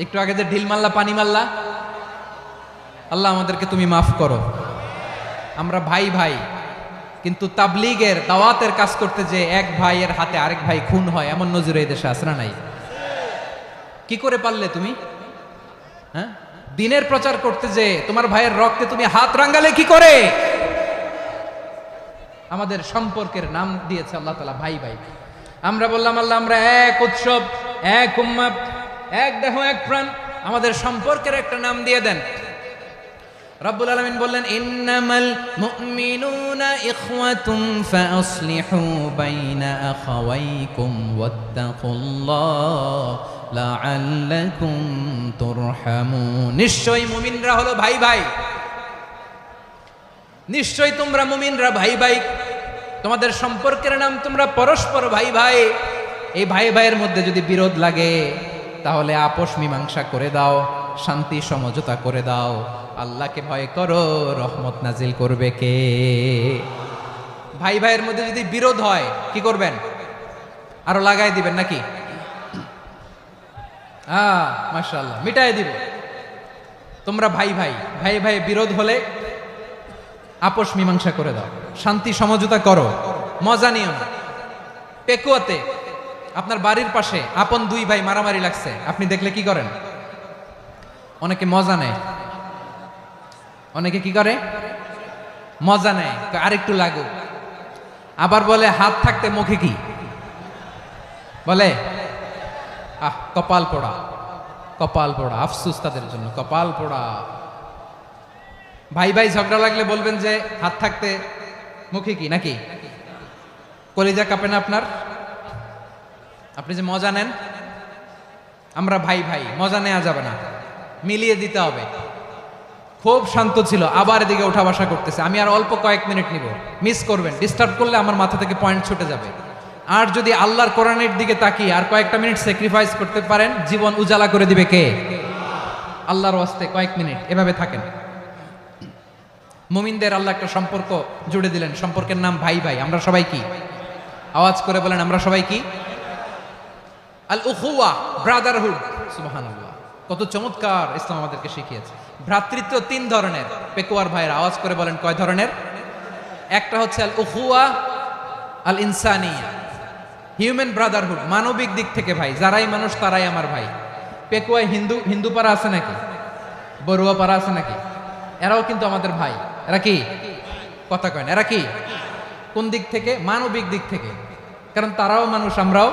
একটু আগে যে ঢিল মারলা, পানি মারলা, আল্লাহ আমাদেরকে তুমি মাফ করো। আমরা ভাই ভাই, কিন্তু তাবলীগের দাওয়াতের কাজ করতে যে এক ভাইয়ের হাতে আরেক ভাই খুন হয়, এমন নজির এই দেশে আছে না নাই? কি করে পারলে তুমি? হ্যাঁ, দিনের প্রচার করতে যে তোমার ভাইয়ের রক্তে তুমি হাত রাঙ্গালে কি করে? আমাদের সম্পর্কের নাম দিয়েছে আল্লাহ তাআলা ভাই ভাই। আমরা বললাম আল্লাহ আমরা এক উৎসব, এক উম্মাহ, এক দেহ এক প্রাণ, আমাদের সম্পর্কের একটা নাম দিয়ে দেন। রব্বুল আলামিন বললেন ইন্নামাল মুমিনুনা ইখওয়াতুন ফাসলিহু বাইনা আখাওয়াইকুম ওয়াত্তাকুল্লাহ লাআল্লাকুম তুরহামুন। নিশ্চয়ই মুমিনরা হলো ভাই ভাই, নিশ্চয়ই তোমরা মুমিনরা ভাই ভাই, তোমাদের সম্পর্কের নাম তোমরা পরস্পর ভাই ভাই। এই ভাই ভাইয়ের মধ্যে যদি বিরোধ লাগে তাহলে আপোষ মীমাংসা করে দাও, শান্তি সমঝোতা করে দাও। আল্লাহকে ভয় করো, রহমত নাজিল করবে কে? ভাই ভাইয়ের মধ্যে যদি বিরোধ হয় কি করবেন? আরো লাগাই দিবেন নাকি? মাশাআল্লাহ, মিটাই দিব। তোমরা ভাই ভাই, ভাই ভাই বিরোধ হলে আপোষ মীমাংসা করে দাও, শান্তি সমঝোতা করো, মজা নিও না। পেকুয়াতে আপনার বাড়ির পাশে আপন 2 ভাই মারামারি লাগছে, আপনি দেখলে কি করেন? অনেকে মজা নেয়, অনেকে কি করে? মজা নেয়, আরেকটু লাগুক। আবার বলে হাত থাকতে মুখে কি বলে? কপাল পোড়া, কপাল পোড়া। আফসোস তাদের জন্য, কপাল পোড়া। ভাই ভাই ঝগড়া লাগলে বলবেন যে হাত থাকতে মুখে কি, নাকি? কলিজা কাঁপে না আপনার? আপনি যে মজা নেন, আমরা ভাই ভাই, মজা নেওয়া যাবে না, মিলিয়ে দিতে হবে। খুব শান্ত ছিল, আবার এদিকে ওঠা বসা করতেছে, আমি আর অল্প কয়েক মিনিট নিব, মিস করবেন। ডিস্টার্ব করলে আমার মাথা থেকে পয়েন্ট ছুটে যাবে। আর যদি আল্লাহর কোরআনের দিকে তাকিয়ে আর কয়েকটা মিনিট স্যাক্রিফাইস করতে পারেন, জীবন উজালা করে দিবে কে? আল্লাহর ওয়াস্তে কয়েক মিনিট এভাবে থাকেন। মুমিনদের আল্লাহ একটা সম্পর্ক জুড়ে দিলেন, সম্পর্কের নাম ভাই ভাই। আমরা সবাই কি? আওয়াজ করে বলেন, আমরা সবাই কি? আল উখুয়া, ব্রাদারহুড। সুবহানাল্লাহ, কত চমৎকার ইসলাম আমাদেরকে শিখিয়েছে। ভ্রাতৃত্ব 3 ধরনের। পেকুয়ার ভাইয়ের আওয়াজ করে বলেন কয় ধরনের? একটা হচ্ছে আল উখুয়া আল ইনসানিয়া, হিউম্যান ব্রাদারহুড, মানবিক দিক থেকে ভাই, যারাই মানুষ তারাই আমার ভাই। পেকুয়ায় হিন্দু পাড়া আছে নাকি? বড়ুয়া পাড়া আছে নাকি? এরাও কিন্তু আমাদের ভাই। এরা কি? কথা কয় না। এরা কি? কোন দিক থেকে? মানবিক দিক থেকে, কারণ তারাও মানুষ, আমরাও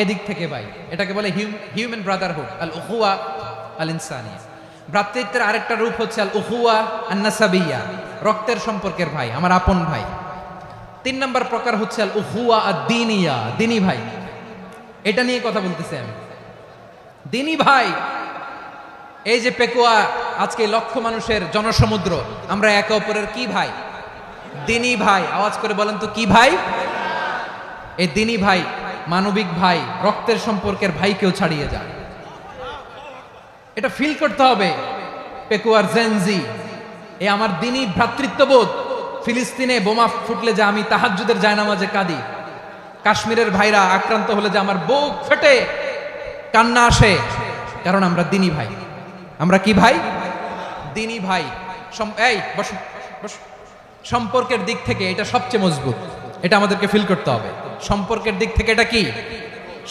এদিক থেকে ভাই। এটাকে বলে হিউম্যান ব্রাদারহুড, আল উখুয়া আল ইনসানিয়া। ভ্রাতৃত্বের আরেকটা রূপ হচ্ছে আল উখুয়া আন-নাসাবিয়্যা, রক্তের সম্পর্কের ভাই, আমার আপন ভাই। 3 নম্বর প্রকার হচ্ছে আল উখুয়া আদ-দীনিয়া, দিনী ভাই। এটা নিয়ে কথা বলতেছি আমি। দিনী ভাই, এই যে পেকুয়া, আজকে লক্ষ মানুষের জনসমুদ্র, আমরা একে অপরের কি ভাই? দিনী ভাই। আওয়াজ করে বলেন তো কি ভাই? এই দিনী ভাই, মানবিক ভাই, রক্তের সম্পর্কের ভাইকেও ছাড়িয়ে যায়। এটা ফিল করতে হবে। পেকুয়ার জেনজি, এই আমার দিনী ভ্রাতৃত্ববোধ। ফিলিস্তিনে বোমা ফুটলে যে আমি তাহাজ্জুদের জায়নামাজে কাঁদি, কাশ্মীরের ভাইরা আক্রান্ত হলে যে আমার বুক ফেটে কান্না আসে, কারণ আমরা দিনী ভাই। আমরা কি ভাই? দিনী ভাই। এই বসো বসো। সম্পর্কের দিক থেকে এটা সবচেয়ে মজবুত, এটা আমাদেরকে ফিল করতে হবে। সম্পর্কের দিক থেকে এটা কি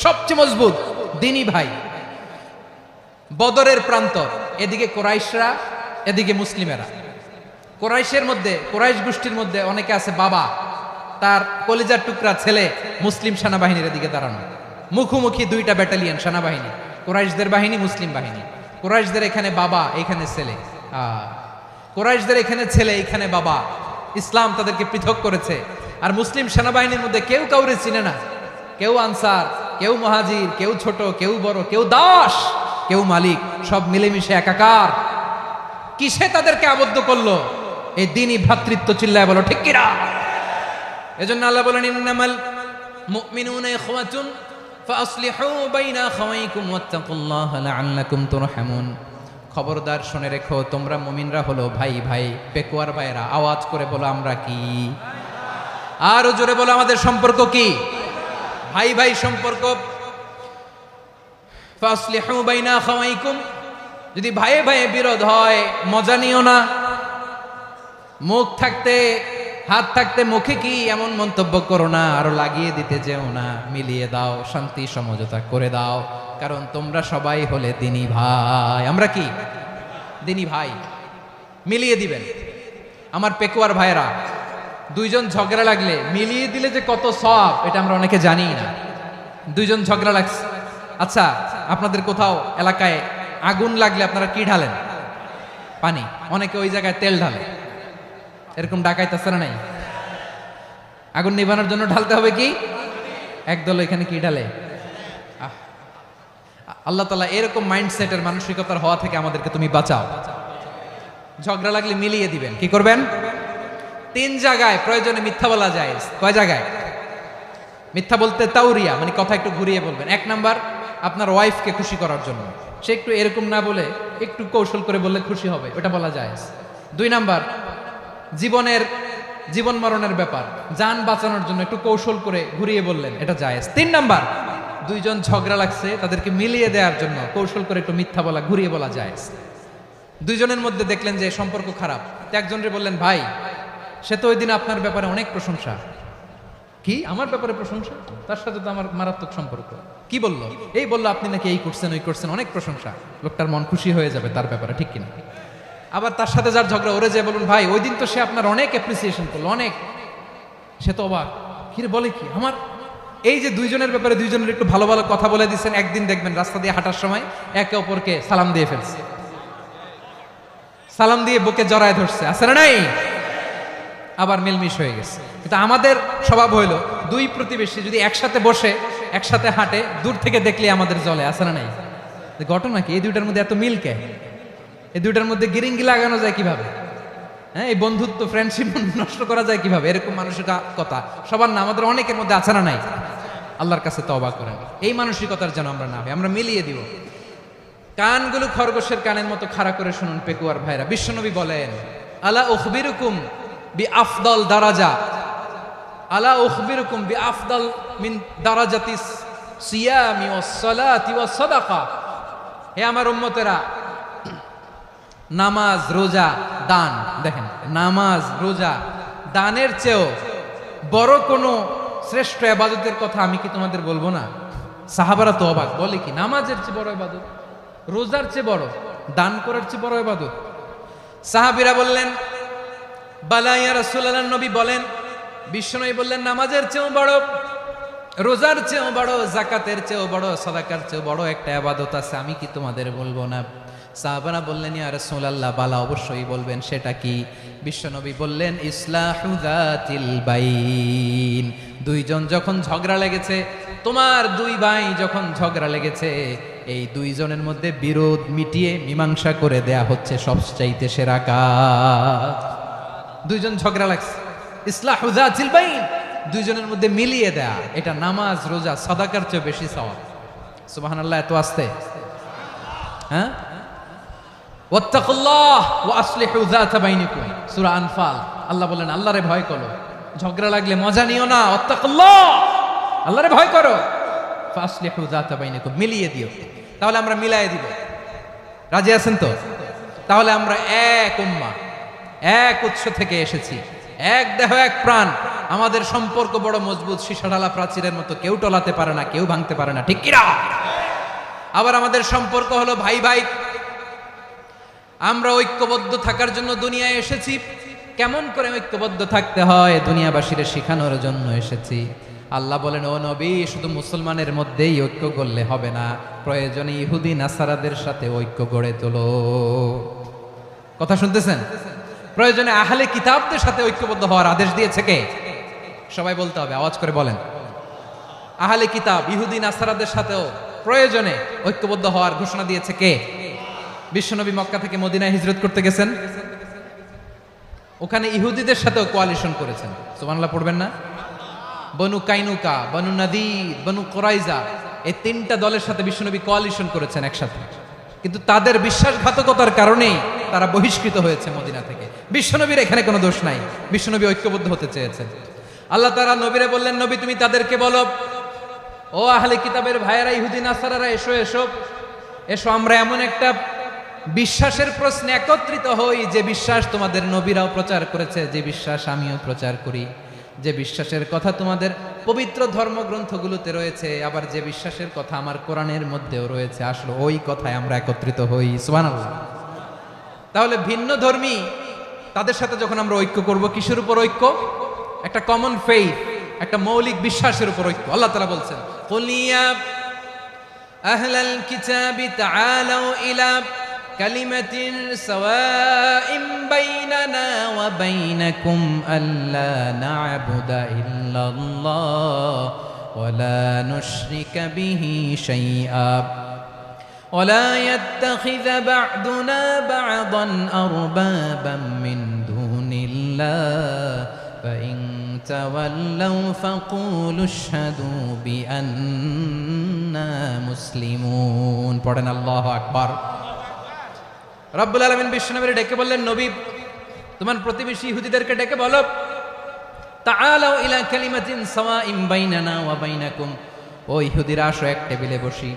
সবচেয়ে মজবুত? দিনী ভাই। বদরের প্রান্তর, এদিকে কোরাইশরা, এদিকে মুসলিমেরা। কোরাইশের মধ্যে, কোরাইশ গোষ্ঠীর মধ্যে অনেকে আছে বাবা, তার কলিজার টুকরা ছেলে মুসলিম সেনাবাহিনীর এদিকে দাঁড়ানো, মুখোমুখি দুইটা ব্যাটালিয়ন সেনাবাহিনী, কোরাইশদের বাহিনী, মুসলিম বাহিনী। কোরাইশদের এখানে বাবা, এখানে ছেলে। কোরাইশদের এখানে ছেলে, এখানে বাবা। ইসলাম তাদেরকে পৃথক করেছে। আর মুসলিম সেনাবাহিনীর মধ্যে কেউ কাউরে চিনে না, কেউ আনসার, কেউ মুহাজির, কেউ ছোট, কেউ বড়, কেউ দাস, কেউ মালিক, সব মিলেমিশে একাকার। কিসে তাদেরকে আবদ্ধ করলো? এই দ্বীনি ভ্রাতৃত্ব। চিল্লায় বলো ঠিক কিনা? এজন্য আল্লাহ বলেন, ইন্নামাল মুমিনুনা ইখওয়াতুন ফাসলিহু বাইনা আখাওয়াইকুম ওয়াত্তাকুল্লাহা লাআল্লাকুম তুরহামুন। খবরদার শুনে রেখো, তোমরা মুমিনরা হলো ভাই ভাই। পেকুয়ার ভাইরা, আওয়াজ করে বলো আমরা কি? আরো জোরে বলো আমাদের সম্পর্ক কি? ভাই ভাই সম্পর্ক। ফাসলিহু বাইনা আখাওয়াইকুম। যদি ভাইয়ে ভাইয়ে বিরোধ হয়, মজা নিও না। মুখ থাকতে, হাত থাকতে মুখে কি এমন মন্তব্য করো না, আরো লাগিয়ে দিতে যেও না। মিলিয়ে দাও, শান্তি সমঝোতা করে দাও, কারণ তোমরা সবাই হলে দিনী ভাই। আমরা কি? দিনী ভাই। মিলিয়ে দিবেন। আমার পেকুয়ার ভাইরা, দুইজন ঝগড়া লাগলে মিলিয়ে দিলে যে কত সওয়াব, এটা আমরা অনেকে জানি না। দুইজন ঝগড়া লাগছে, আচ্ছা আপনাদের কোথাও এলাকায় আগুন লাগলে আপনারা কি ঢালেন? পানি। অনেকে ওই জায়গায় তেল ঢালে। এরকম ডাকাইতে আছে না নাই? আগুন নিভানোর জন্য ঢালতে হবে কি? একদল এখানে কি ঢালে? আল্লাহ তাআলা এরকম মাইন্ডসেটের, মানসিকতার হওয়া থেকে আমাদেরকে তুমি বাঁচাও। ঝগড়া লাগলে মিলিয়ে দিবেন। কি করবেন? 3 জায়গায় প্রয়োজনে মিথ্যা বলা যায়। কয় জায়গায় মিথ্যা বলতে? তাউরিয়া, মানে কথা একটু ঘুরিয়ে বলবেন। 1 নাম্বার, আপনার ওয়াইফকে খুশি করার জন্য। সে একটু এরকম না বলে একটু কৌশল করে বললে খুশি হবে, ওটা বলা যায়। 2 নাম্বার, জীবন মরণের ব্যাপার, জান বাঁচানোর জন্য একটু কৌশল করে ঘুরিয়ে বললেন, এটা জায়েজ। 3 নাম্বার, দুইজন ঝগড়া লাগছে, তাদেরকে মিলিয়ে দেওয়ার জন্য কৌশল করে একটু মিথ্যা বলা, ঘুরিয়ে বলা জায়েজ। দুইজনের মধ্যে দেখলেন যে সম্পর্ক খারাপ, একজনরে বললেন, ভাই সে তো ওই দিন আপনার ব্যাপারে অনেক প্রশংসা। কি? আমার ব্যাপারে প্রশংসা? তার সাথে তো আমার মারাত্মক সম্পর্ক। কি বললো? এই বললো আপনি নাকি এই করছেন, ওই করছেন, অনেক প্রশংসা। লোকটার মন খুশি হয়ে যাবে তার ব্যাপারে, ঠিক কিনা? আবার তার সাথে যার ঝগড়া, ওরে যে বলুন, ভাই ওই দিন তো সে আপনার অনেক অ্যাপ্রিসিয়েশন করলো, অনেক। সে তো অবাক, কিরে বলে কি? আমার এই যে দুইজনের ব্যাপারে দুইজনের একটু ভালো ভালো কথা বলে দিচ্ছেন, একদিন দেখবেন রাস্তা দিয়ে হাঁটার সময় একে অপরকে সালাম দিয়ে ফেলছে, সালাম দিয়ে বুকে জড়ায় ধরছে, আছে না নাই? আবার মিলমিশ হয়ে গেছে। কিন্তু আমাদের স্বভাব হইলো, দুই প্রতিবেশী যদি একসাথে বসে একসাথে হাঁটে, দূর থেকে দেখলে আমাদের জ্বলে, আছে না নাই? ঘটনা কি? এই দুইটার মধ্যে এত মিল কে? এই দুইটার মধ্যে গিরিঙ্গি লাগানো যায় কিভাবে? হ্যাঁ, এই বন্ধুত্ব, ফ্রেন্ডশিপ নষ্ট করা যায় কিভাবে? এরকম মানসিকতা সবার না, আমাদের অনেকের মধ্যে আছে না নাই? আল্লাহর কাছে তওবা করেন, এই মানসিকতার যেন আমরা না হই, আমরা মিলিয়ে দিব। কানগুলো খরগোশের কানের মতো খাড়া করে শুনুন পেকুয়ার ভাইরা। বিশ্বনবী বলেন, আলা উখবিরুকুম বি আফদল দারাজা, আলা উখবিরুকুম বি আফদল মিন দারাজাতিস সিয়ামি ওয়াস সালাতি ওয়াস সাদাকা। হে আমার উম্মতেরা, নামাজ, রোজা, দান, দেখেন নামাজ, রোজা, দানের চেয়েও বড় কোনো শ্রেষ্ঠ ইবাদতের কথা আমি কি তোমাদের বলবো না? সাহাবারা তো অবাক, বলে কি নামাজের চেয়ে বড় ইবাদত, রোজার চেয়ে বড়, দান করার চেয়ে বড় ইবাদত? সাহাবীরা বললেন, বালা ইয়া রাসূলুল্লাহ। নবী বলেন, বিশ্বনবী বললেন, নামাজের চেয়েও বড়, রোজার চেয়েও বড়, যাকাতের চেয়েও বড়, সাদাকার চেয়েও বড় একটা ইবাদত আছে, আমি কি তোমাদের বলবো না? সাহাবারা বললেন, ইয়া রাসূলুল্লাহ, বালা, অবশ্যই বলবেন, সেটা কি? বিশ্বনবী বললেন, ইসলাহু যাতিল বাইন। দুইজন যখন ঝগড়া লেগেছে, তোমার দুই ভাই যখন ঝগড়া লেগেছে, এই দুইজনের মধ্যে বিরোধ মিটিয়ে মীমাংসা করে দেয়া হচ্ছে সবচাইতে সেরা কাজ। দুইজন ঝগড়া লাগছে, ইসলাহু যাতিল বাইন, দুইজনের মধ্যে মিলিয়ে দেয়া, এটা নামাজ, রোজা, সাদাকার চেয়ে বেশি সওয়াব। সুবহানাল্লাহ, এত আস্তে, হ্যাঁ? ওয়াত্তাকুল্লাহ ওয়া আসলিহু যাতা বাইনিকুম, সূরা আনফাল। আল্লাহ বলেন, আল্লাহরে ভয় করো, ঝগড়া লাগলে মজা নিও না, ওয়াত্তাকুল্লাহ, আল্লাহরে ভয় করো, ফাসলিহু যাতা বাইনিকুম, মিলিয়ে দিও। তাহলে আমরা মিলায়ে দিব, রাজি আছেন তো? তাহলে আমরা এক উম্মাহ, এক উৎস থেকে এসেছি, এক দেহ এক প্রাণ, আমাদের সম্পর্ক বড় মজবুত, সীসাঢালা প্রাচীরের মতো, কেউ টলাতে পারে না, কেউ ভাঙতে পারে না, ঠিক কি না? আবার আমাদের সম্পর্ক হলো ভাই ভাই, আমরা ঐক্যবদ্ধ থাকার জন্য দুনিয়ায় এসেছি। কেমন করে ঐক্যবদ্ধ থাকতে হয় দুনিয়াবাসীরে শেখানোর জন্য এসেছি। আল্লাহ বলেন, ও নবী, শুধু মুসলমানের মধ্যেই ঐক্য করলে হবে না, প্রয়োজনে ইহুদি নাসারাদের সাথে ঐক্য গড়ে তোলো। কথা শুনতেছেন? প্রয়োজনে আহলে কিতাবদের সাথে ঐক্যবদ্ধ হওয়ার আদেশ দিয়েছে কে? সবাই বলতে হবে, আওয়াজ করে বলেন। আহলে কিতাব, ইহুদি নাসারাদের সাথেও প্রয়োজনে ঐক্যবদ্ধ হওয়ার ঘোষণা দিয়েছে কে? বিশ্বনবী মক্কা থেকে মদিনায় হিজরত করতে গেছেন, ওখানে ইহুদিদের সাথেও কোয়ালিশন করেছেন। সুবহানাল্লাহ পড়বেন না? বনু কাইনুকা, বনু নাদির, বনু কুরাইজা, এই তিনটা দলের সাথে বিশ্বনবী কোয়ালিশন করেছেন একসাথে, কিন্তু তাদের বিশ্বাসঘাতকতার কারণেই তারা বহিষ্কৃত হয়েছে মদিনা থেকে। বিশ্বনবীর এখানে কোনো দোষ নাই, বিশ্বনবী ঐক্যবদ্ধ হতে চেয়েছেন। আল্লাহ তাআলা নবীরে বললেন, নবী তুমি তাদেরকে বলো, ও আহলে কিতাবের ভাইয়েরা, ইহুদি নাসারারা, এসো এসো এসো, আমরা এমন একটা বিশ্বাসের প্রশ্নে একত্রিত হই, যে বিশ্বাস তোমাদের নবীরাও প্রচার করেছে, যে বিশ্বাস আমিও প্রচার করি, যে বিশ্বাসের কথা তোমাদের পবিত্র ধর্মগ্রন্থগুলোতে রয়েছে, আবার যে বিশ্বাসের কথা আমার কোরআনের মধ্যেও রয়েছে, আসলে ওই কথায় আমরা একত্রিত হই। সুবহানাল্লাহ। তাহলে ভিন্ন ধর্মী তাদের সাথে যখন আমরা ঐক্য করব, কিসের উপর ঐক্য? একটা কমন ফেইথ, একটা মৌলিক বিশ্বাসের উপর ঐক্য। আল্লাহ তাআলা বলছেন, কুল ইয়া আহলাল কিতাবি তাআলাউ ইলা কালিমাতিন সাওয়াইন বাইনানা ওয়া বাইনাকুম আল্লা না'বুদা ইল্লাল্লাহ ওয়া লা নুশরিকা বিহি শাইআ ওয়া লা ইয়াত্তাখিযা বা'দুনা বা'দান আরবাবাম মিন দুনিল্লাহ ফাইন তাওয়াল্লাউ ফাকুলু আশহাদু বিআন্না মুসলিমুন। পড়েন আল্লাহু আকবার। রব্বুল আলামিন বিশ্বনবীকে ডেকে বললেন, নবী তোমার প্রতিবেশী ইহুদিদেরকে ডেকে বলো, তাআলাউ ইলা কালিমাতিন সাওয়াইন বাইনানা ওয়া বাইনাকুম, ও ইহুদিরা, আসো এক টেবিলে বসি,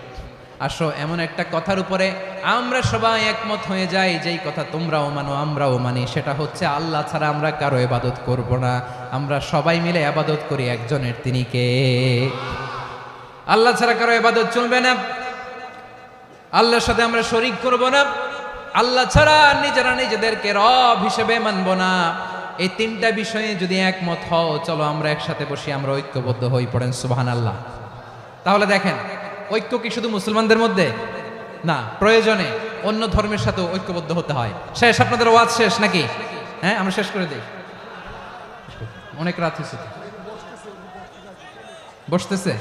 আসো এমন একটা কথার উপরে আমরা সবাই একমত হয়ে যাই, যেই কথা তোমরাও মানো আমরাও মানি, সেটা হচ্ছে আল্লাহ ছাড়া আমরা কারো ইবাদত করব না, আমরা সবাই মিলে ইবাদত করি একজনের, তিনি কে? আল্লাহ ছাড়া কারো ইবাদত চলবে না, আল্লাহর সাথে আমরা শরীক করব না, আল্লাহ ছাড়া নিজেরা নিজেদেরকে রব হিসেবে মানব না। এই তিনটা বিষয়ে যদি একমত হও, চলো আমরা একসাথে বসি, আমরা ঐক্যবদ্ধ হই। পড়েন সুবহানাল্লাহ। তাহলে দেখেন, ঐক্য কি শুধু মুসলমানদের মধ্যে না, প্রয়োজনে অন্য ধর্মের সাথে ঐক্যবদ্ধ হতে হয়। শেষ? আপনাদের ওয়াজ শেষ নাকি? হ্যাঁ, আমরা শেষ করে দিই, অনেক রাত হয়েছে। বসতেছে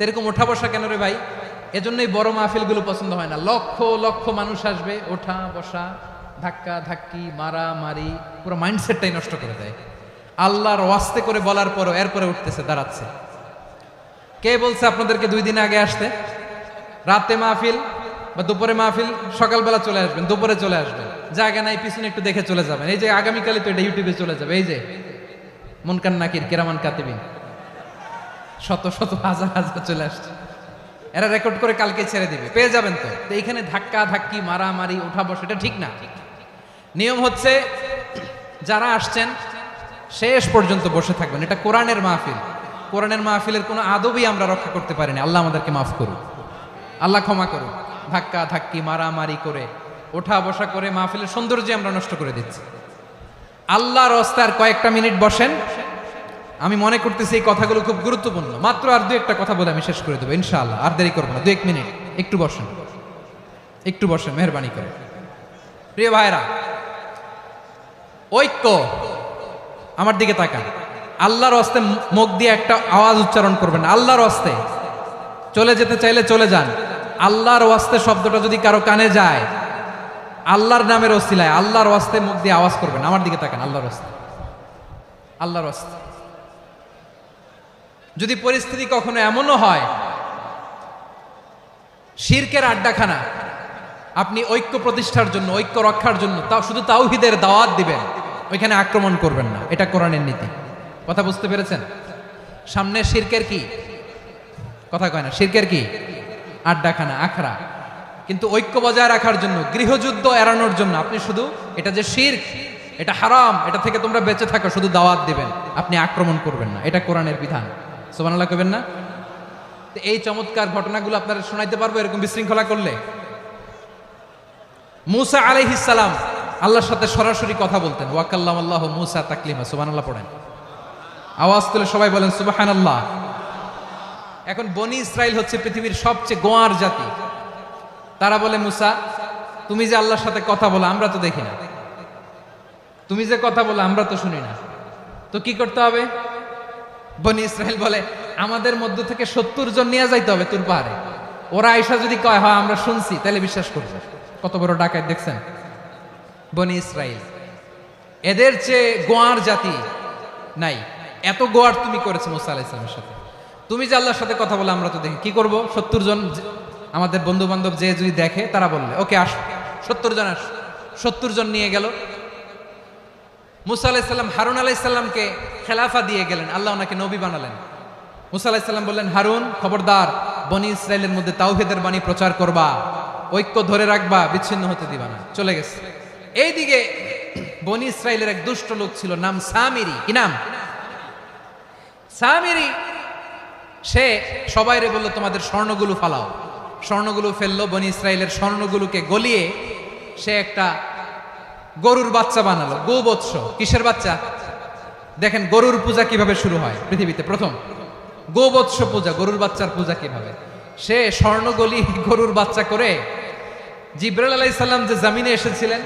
এরকম ওঠা বসা কেন রে ভাই? এজন্যই বড় মাহফিলগুলো পছন্দ হয় না। লক্ষ লক্ষ মানুষ আসবে, ওঠা বসা, ধাক্কা ধাক্কি, মারা মারি, পুরো মাইন্ডসেটটাই নষ্ট করে দেয়। আল্লাহর ওয়াস্তে করে বলার পরও এরপরে উঠতেছে, দাঁড়াচ্ছে। কে বলছে আপনাদেরকে 2 দিন আগে আসতে? রাতে মাহফিল বা দুপুরে মাহফিল, সকালবেলা চলে আসবেন, দুপুরে চলে আসবেন, জায়গা নাই পিছনে একটু দেখে চলে যাবেন। এই যে আগামীকালই তো এটা ইউটিউবে চলে যাবে, এই যে মুনকার নাকির কিরামান কাতিবিন, শত শত হাজার হাজার চলে আসছে, এরা রেকর্ড করে কালকে ছেড়ে দিবে, পেয়ে যাবেন। তো এইখানে ধাক্কা ধাক্কি, মারামারি, উঠা বসা, এটা ঠিক না। নিয়ম হচ্ছে যারা আসছেন শেষ পর্যন্ত বসে থাকবেন। এটা কোরআনের মাহফিল, কোরআনের মাহফিলের কোনো আদবই আমরা রক্ষা করতে পারিনি। আল্লাহ আমাদেরকে মাফ করুন, আল্লাহ ক্ষমা করুন। ধাক্কা ধাক্কি, মারামারি করে, ওঠা বসা করে মাহফিলের সৌন্দর্য আমরা নষ্ট করে দিচ্ছি। আল্লাহর রাস্তায় কয়েকটা মিনিট বসেন। আমি মনে করতেছি এই কথাগুলো খুব গুরুত্বপূর্ণ। মাত্র আর 2-1টা কথা বলে আমি শেষ করে দেবো ইনশাআল্লাহ, আর দেরি করবো না। 2-1 মিনিট একটু বসেন, একটু বসেন মেহরবানি করে। প্রিয় ভাইরা, ঐক্য, আমার দিকে তাকান। আল্লাহর হস্তে মুখ দিয়ে একটা আওয়াজ উচ্চারণ করবেন, আল্লাহর হস্তে। চলে যেতে চাইলে চলে যান। আল্লাহর ওয়াস্তে শব্দটা যদি কারো কানে যায়, আল্লাহর নামের ওসিলায় আল্লাহর ওয়াস্তে মুখ দিয়ে আওয়াজ করবেন, আমার দিকে তাকান, আল্লাহর ওয়াস্তে, আল্লাহর ওয়াস্তে। যদি পরিস্থিতি কখনো এমনও হয় শিরকের আড্ডাখানা, আপনি ঐক্য প্রতিষ্ঠার জন্য, ঐক্য রক্ষার জন্য তাও শুধু তাওহীদের দাওয়াত দিবেন, ওইখানে আক্রমণ করবেন না। এটা কোরআনের নীতি। কথা বুঝতে পেরেছেন? সামনে শিরকের কি কথা কয় না, শিরকের কি আড্ডাখানা, আখড়া। কিন্তু ঐক্য বজায় রাখার জন্য, গৃহযুদ্ধ এড়ানোর জন্য আপনি শুধু এটা যে শিরক, এটা হারাম, এটা থেকে তোমরা বেঁচে থাকো, শুধু দাওয়াত দিবেন, আপনি আক্রমণ করবেন না। এটা কোরআনের বিধান। সুবহানাল্লাহ কইবেন না? এই চমৎকার ঘটনাগুলো আপনারা শোনাইতে পারবো এরকম বিশৃঙ্খলা করলে। মূসা আলাইহিস সালাম আল্লাহর সাথে সরাসরি কথা বলতেন। ওয়া কাল্লামাল্লাহু মূসা তাকলিমা। সুবহানাল্লাহ পড়েন, আওয়াজ তুলে সবাই বলেন সুবহানাল্লাহ। এখন বনি ইসরাইল হচ্ছে পৃথিবীর সবচেয়ে গোয়ার জাতি। তারা বলে, মূসা তুমি যে আল্লাহর সাথে কথা বলো আমরা তো দেখি না, তুমি যে কথা বলো আমরা তো শুনি না, তো কি করতে হবে? বনি ইসরাইল বলে, আমাদের মধ্য থেকে 70 জন নিয়ে যাইতে হবে তুর পাহাড়ে। ওরা আয়েশা যদি কয় হয় আমরা শুনছি, তাহলে বিশ্বাস করবে। কত বড় ডাকাত দেখছেন বনি ইসরাইল। এদের চেয়ে গোয়ার জাতি নাই। এত গোয়ার তুমি করেছো মূসা আলাইহিস সালামের সাথে। তুমি যে আল্লাহর সাথে কথা বলে আমরা তো দেখি, কি করব? 70 জন আমাদের বন্ধু বান্ধব যে যদি দেখে, তারা বললে ওকে আসো, 70 জন আসো। 70 জন নিয়ে গেল। মূসা আলাইহিস সালাম হারুন আলাইহিস সালামকে খেলাফা দিয়ে গেলেন, আল্লাহ ওনাকে নবী বানালেন। মূসা আলাইহিস সালাম বললেন, হারুন খবরদার, বনি ইসরাইলের মধ্যে তাওহীদের বাণী প্রচার করবা, ঐক্য ধরে রাখবা, বিচ্ছিন্ন হতে দিবা না। চলে গেছে। এইদিকে বনি ইসরাইলের এক দুষ্ট লোক ছিল, নাম সামিরি। কি নাম? সামিরি। সে সবাইরে বলল, তোমাদের স্বর্ণগুলো ফালাও। স্বর্ণগুলো ফেললো। বনি ইসরাইলের স্বর্ণগুলোকে গলিয়ে সে একটা গরুর বাচ্চা বানালো। গোবৎস। কিসের বাচ্চা? দেখেন গরুর পূজা কিভাবে শুরু হয় পৃথিবীতে প্রথম। গোবৎস পূজা, গরুর বাচ্চার পূজা কিভাবে। সে স্বর্ণগলি গরুর বাচ্চা করে, জিবরাইল আলাইহিস সালাম যে জমিনে এসেছিলেন,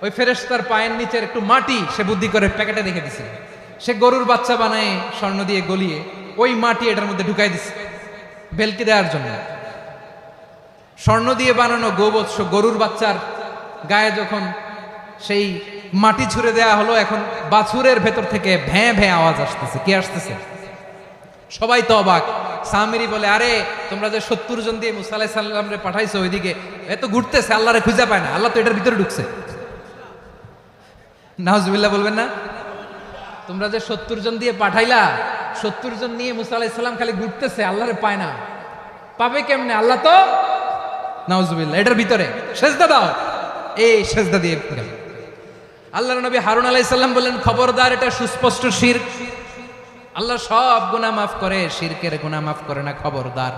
ওই ফেরেশতার পায়ের নিচের একটু মাটি সে বুদ্ধি করে প্যাকেটে রেখে দিছিল। সে গরুর বাচ্চা বানায় স্বর্ণ দিয়ে গলিয়ে ওই মাটি এটার মধ্যে ঢুকাই দিছে ভেলকি দেওয়ার জন্য। স্বর্ণ দিয়ে বানানো গোবৎস গরুর বাচ্চার গায়ে যখন সেই মাটি ছুঁড়ে দেয়া হলো, এখন বাছুরের ভেতর থেকে ভ্যাঁ ভ্যাঁ আওয়াজ আসতেছে। কি আসতেছে? সবাই তো অবাক। সামিরি বলে, আরে তোমরা যে 70 জন দিয়ে মূসা আলাইহিস সালামরে পাঠাইছো, ওইদিকে এত ঘুরতেছে, আল্লাহরে খুঁজে পায় না, আল্লাহ তো এটার ভিতরে ঢুকছে। নাউজুবিল্লাহ বলবেন না? তোমরা যে 70 জন দিয়ে পাঠাইলা, 70 জন নিয়ে মূসা আলাইহিস সালাম খালি ঘুরতেছে, আল্লাহরে পায় না। পাবে কেমনে? আল্লাহ তো, নাউজুবিল্লাহ, এটার ভিতরে সেজদা দাও। এই সেজদা দিয়ে গেল। আল্লাহর নবী হারুন আলাইহিস সালাম বললেন, খবরদার, এটা সুস্পষ্ট শিরক। আল্লাহ সব গুনাহ মাফ করে, শিরকের গুনাহ মাফ করে না। খবরদার,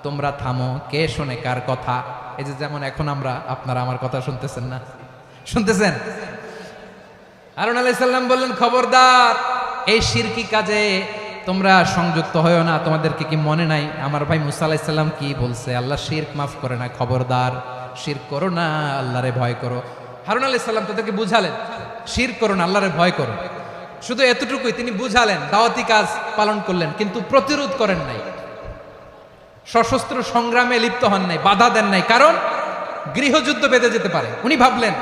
তোমরা থামো। কে শোনে কার কথা? এই যে যেমন এখন আপনারা আমার কথা শুনতেছেন না? শুনতেছেন? হারুন আলাইহিস সালাম বললেন, খবরদার, এই শিরকি কাজে তোমরা সংযুক্ত হয়ো না। তোমাদেরকে কি মনে নাই আমার ভাই মূসা আলাইহিস সালাম কি বলছে? আল্লাহ শিরক মাফ করে না। খবরদার, শিরক করো না, আল্লাহরে ভয় করো। হারুন আলাইহিস সালাম তাদেরকে বুঝালেন, শিরক করো না, আল্লাহরে ভয় করো। শুধু এতটুকুই তিনি বুঝালেন, দাওয়াতি কাজ পালন করলেন, কিন্তু প্রতিরোধ করেন নাই, সশস্ত্র সংগ্রামে লিপ্ত হন নাই, বাধা দেন নাই। কারণ গৃহযুদ্ধ বেঁধে যেতে পারে। উনি ভাবলেন,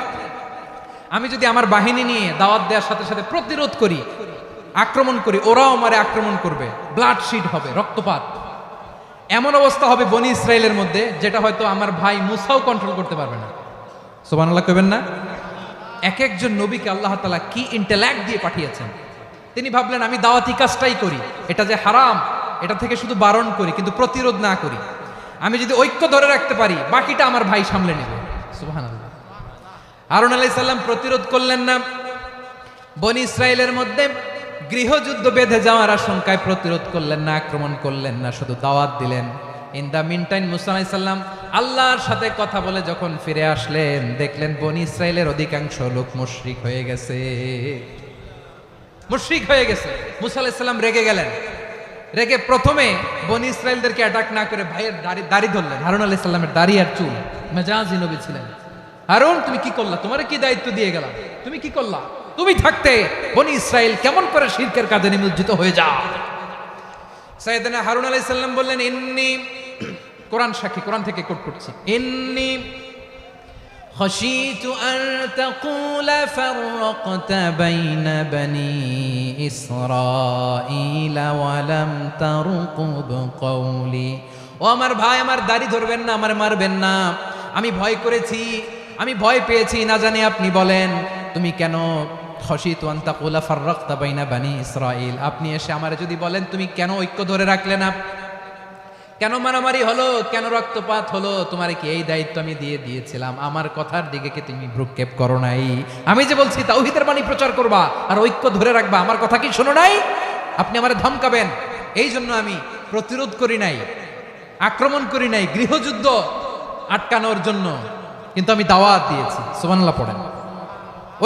আমি যদি আমার বাহিনী নিয়ে দাওয়াত দেওয়ার সাথে সাথে প্রতিরোধ করি, আক্রমণ করি, ওরাও আমারে আক্রমণ করবে, ব্লাডশিট হবে, রক্তপাত। এমন অবস্থা হবে বনি ইসরাইলের মধ্যে, যেটা হয়তো আমার ভাই মুসাও কন্ট্রোল করতে পারবে না। সুবহানাল্লাহ কইবেন না? এক একজন নবীকে আল্লাহ তাআলা কি ইন্টেলেক্ট দিয়ে পাঠিয়েছেন। তিনি ভাবলেন, আমি দাওয়াতি কাজটাই করি, এটা যে হারাম এটা থেকে শুধু বারণ করি, কিন্তু প্রতিরোধ না করি। আমি যদি ঐক্য ধরে রাখতে পারি, বাকিটা আমার ভাই সামলে নেবে। সুবহানাল্লাহ। হারুন আলাইহিস সালাম প্রতিরোধ করলেন না। বনি ইসরাইলের মধ্যে গৃহযুদ্ধ বেঁধে যাওয়ার আশঙ্কায় প্রতিরোধ করলেন না, আক্রমণ করলেন না, শুধু দাওয়াত দিলেন। In the meantime Musa আলাইহিস সালাম আল্লাহর সাথে কথা বলে যখন ফিরে আসলেন, দেখলেন বনি ইসরাইলের অধিকাংশ লোক মুশরিক হয়ে গেছে। মুশরিক হয়ে গেছে। মূসা আলাইহিস সালাম রেগে গেলেন। রেগে প্রথমে বনি ইসরাইলদেরকে অ্যাটাক না করে ভাইয়ের দাড়ি ধরলেন। হারুন আলাইহিস সালামের দাড়ি আর চুল, মেজাজি নবী ছিলেন, হারুন তুমি কি করলা, তোমার কি দায়িত্ব দিয়ে গেলাম, তুমি কি করলা, তুমি থাকতে বনি ইসরাইল কেমন করে শিরকের কাজে নিমজ্জিত হয়ে যা। সাইয়েদনা হারুন আলাইহিস সালাম বললেন ইন্নী, কোরআন সাক্ষী, কোরআন থেকে কোট করছি, ইন্নী خشيت أن تقول فرقت بين بني إسرائيل ولم ترقب قولي। ও আমার ভাই, আমার দাড়ি ধরবেন না, আমার মারবেন না, আমি ভয় করেছি, আমি ভয় পেয়েছি, না জানি আপনি বলেন তুমি কেন খশিতু আন তাকুলা ফাররাকতা বাইনা বানি ইসরাইল, আপনি এসে আমারে যদি বলেন তুমি কেন ঐক্য ধরে রাখলে না, কেন মারামারি হলো, কেন রক্তপাত হলো, তোমার কি এই দায়িত্ব আমি দিয়ে দিয়েছিলাম, আমার কথার দিকে কি তুমি ভ্রুক্ষেপ করো নাই? আমি যে বলছি তাওহীদের বাণী প্রচার করবা আর ঐক্য ধরে রাখবা, আমার কথা কি শোনো নাই? আপনি আমারে ধমকাবেন, এই জন্য আমি প্রতিরোধ করি নাই, আক্রমণ করি নাই, গৃহযুদ্ধ আটকানোর জন্য কিন্তু আমি দাওয়াত দিয়েছি। সুবহানাল্লাহ পড়েন।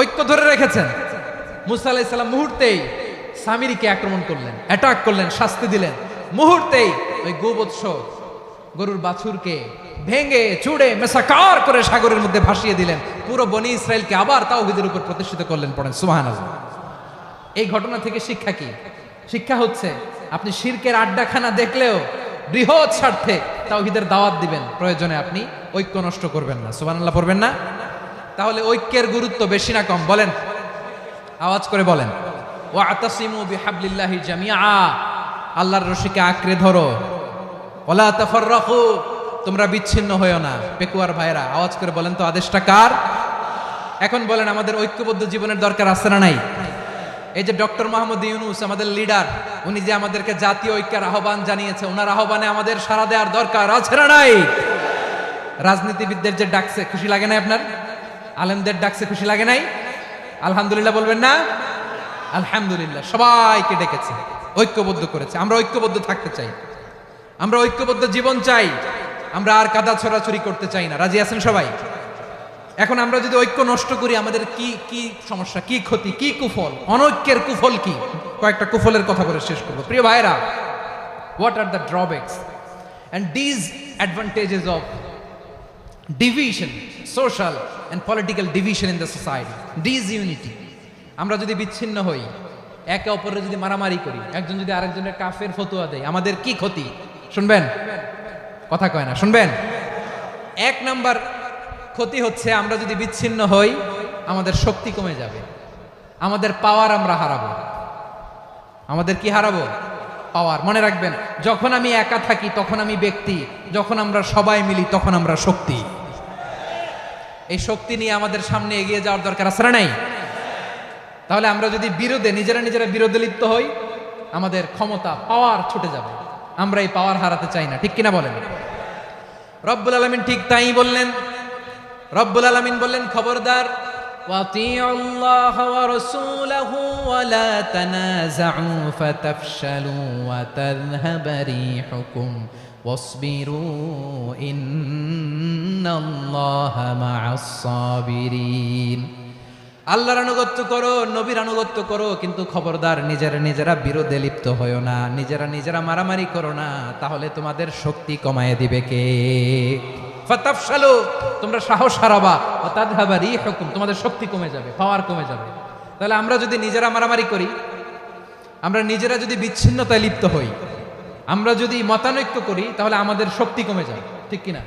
ঐক্য ধরে রেখেছেন। মুসা আলাইহিস সালাম মুহূর্তেই সামিরীকে আক্রমণ করলেন, অ্যাটাক করলেন, শাস্তি দিলেন, মুহূর্তেই ওই গোবৎস গরুর বাছুরকে ভেঙে চুড়ে মেসাকার করে সাগরের মধ্যে ভাসিয়ে দিলেন। পুরো বনি ইসরায়েলকে আবার তাওহীদের উপর প্রতিষ্ঠিত করলেন। পড়েন সুবহানাল্লাহ। এই ঘটনা থেকে শিক্ষা কি? শিক্ষা হচ্ছে আপনি শিরকের আড্ডাখানা দেখলেও বৃহৎ স্বার্থে তাওহীদের দাওয়াত দিবেন, প্রয়োজনে আপনি ঐক্য নষ্ট করবেন না। সুবহানাল্লাহ পড়বেন না? তাহলে ঐক্যের গুরুত্ব বেশি না কম বলেন? আওয়াজ করে বলেন। ওয়াতাসিমু বিহাবলিল্লাহি জামিআ, আল্লাহর রশিকে আঁকড়ে ধরো। ওয়ালা তাফাররাকু, তোমরা বিচ্ছিন্ন হয়ো না। পেকুয়ার ভাইরা আওয়াজ করে বলেন তো আদেশটা কার? এখন বলেন আমাদের ঐক্যবদ্ধ জীবনের দরকার আছে না নাই? এই যে ডক্টর মোহাম্মদ ইউনূস আমাদের লিডার, উনি যে আমাদেরকে জাতীয় ঐক্যের আহ্বান জানিয়েছে, ওনার আহ্বানে আমাদের সাড়া দেওয়ার দরকার আছে না নাই? রাজনীতিবিদদের যে ডাকছে খুশি লাগে নাই আপনার? আলেমদের ডাকছে খুশি লাগে নাই? আলহামদুলিল্লাহ বলবেন না? আলহামদুলিল্লাহ, সবাইকে ডেকেছে, ঐক্যবদ্ধ করেছে। আমরা ঐক্যবদ্ধ থাকতে চাই, আমরা ঐক্যবদ্ধ জীবন চাই, আমরা আর কাদা ছড়াছড়ি করতে চাই না। রাজি আছেন সবাই? এখন আমরা যদি ঐক্য নষ্ট করি আমাদের কি কি সমস্যা, কি ক্ষতি, কি কুফল, অনৈক্যের কুফল কি? কয়েকটা কুফলের কথা বলে শেষ করব। প্রিয় ভাইরা, what are the drawbacks and disadvantages of division, social and political division in the society, disunity. আমরা যদি বিচ্ছিন্ন হই, একে অপরের যদি মারামারি করি, একজন যদি আরেকজনের কাফের ফতোয়া দেয়, আমাদের কি ক্ষতি? শুনবেন? কথা কয় না, শুনবেন? এক নাম্বার ক্ষতি হচ্ছে আমরা যদি বিচ্ছিন্ন হই আমাদের শক্তি কমে যাবে, আমাদের পাওয়ার আমরা হারাবো। আমাদের কি হারাবো? পাওয়ার। মনে রাখবেন, যখন আমি একা থাকি তখন আমি ব্যক্তি, যখন আমরা সবাই মিলি তখন আমরা শক্তি। এই শক্তি নিয়ে আমাদের সামনে এগিয়ে যাওয়ার দরকার আছে না নাই? তাহলে আমরা যদি বিরোধে নিজেরা বিরোধে লিপ্ত হই আমাদের ক্ষমতা, পাওয়ার ছুটে যাবে। আমরা এই পাওয়ার হারাতে চাই না, ঠিক কিনা বলেন? রব্বুল আলামিন ঠিক তাই বললেন। রব্বুল আলামিন বললেন খবরদার, ওয়াতিউল্লাহ ওয়া রাসূলাহু ওয়া লা তানাযাউ ফাতাফশালু ওয়া তাযহাবা রিহুকুম ওয়াসবিরু ইন্নাল্লাহা মা'আস সাবিরিন। আল্লাহর আনুগত্য করো, নবীর আনুগত্য করো, কিন্তু খবরদার নিজেরা বিরোধে লিপ্ত হয়ো না, নিজেরা মারামারি করো না, তাহলে তোমাদের শক্তি কমায় দিবে কে? ফাতাফশালু, তোমরা সাহস হারাবা, ওয়া তাযহাবা রিহুকুম, তোমাদের শক্তি কমে যাবে, পাওয়ার কমে যাবে। তাহলে আমরা যদি নিজেরা মারামারি করি, আমরা নিজেরা যদি বিচ্ছিন্নতায় লিপ্ত হই, আমরা যদি মতানৈক্য করি, তাহলে আমাদের শক্তি কমে যাবে, ঠিক কিনা?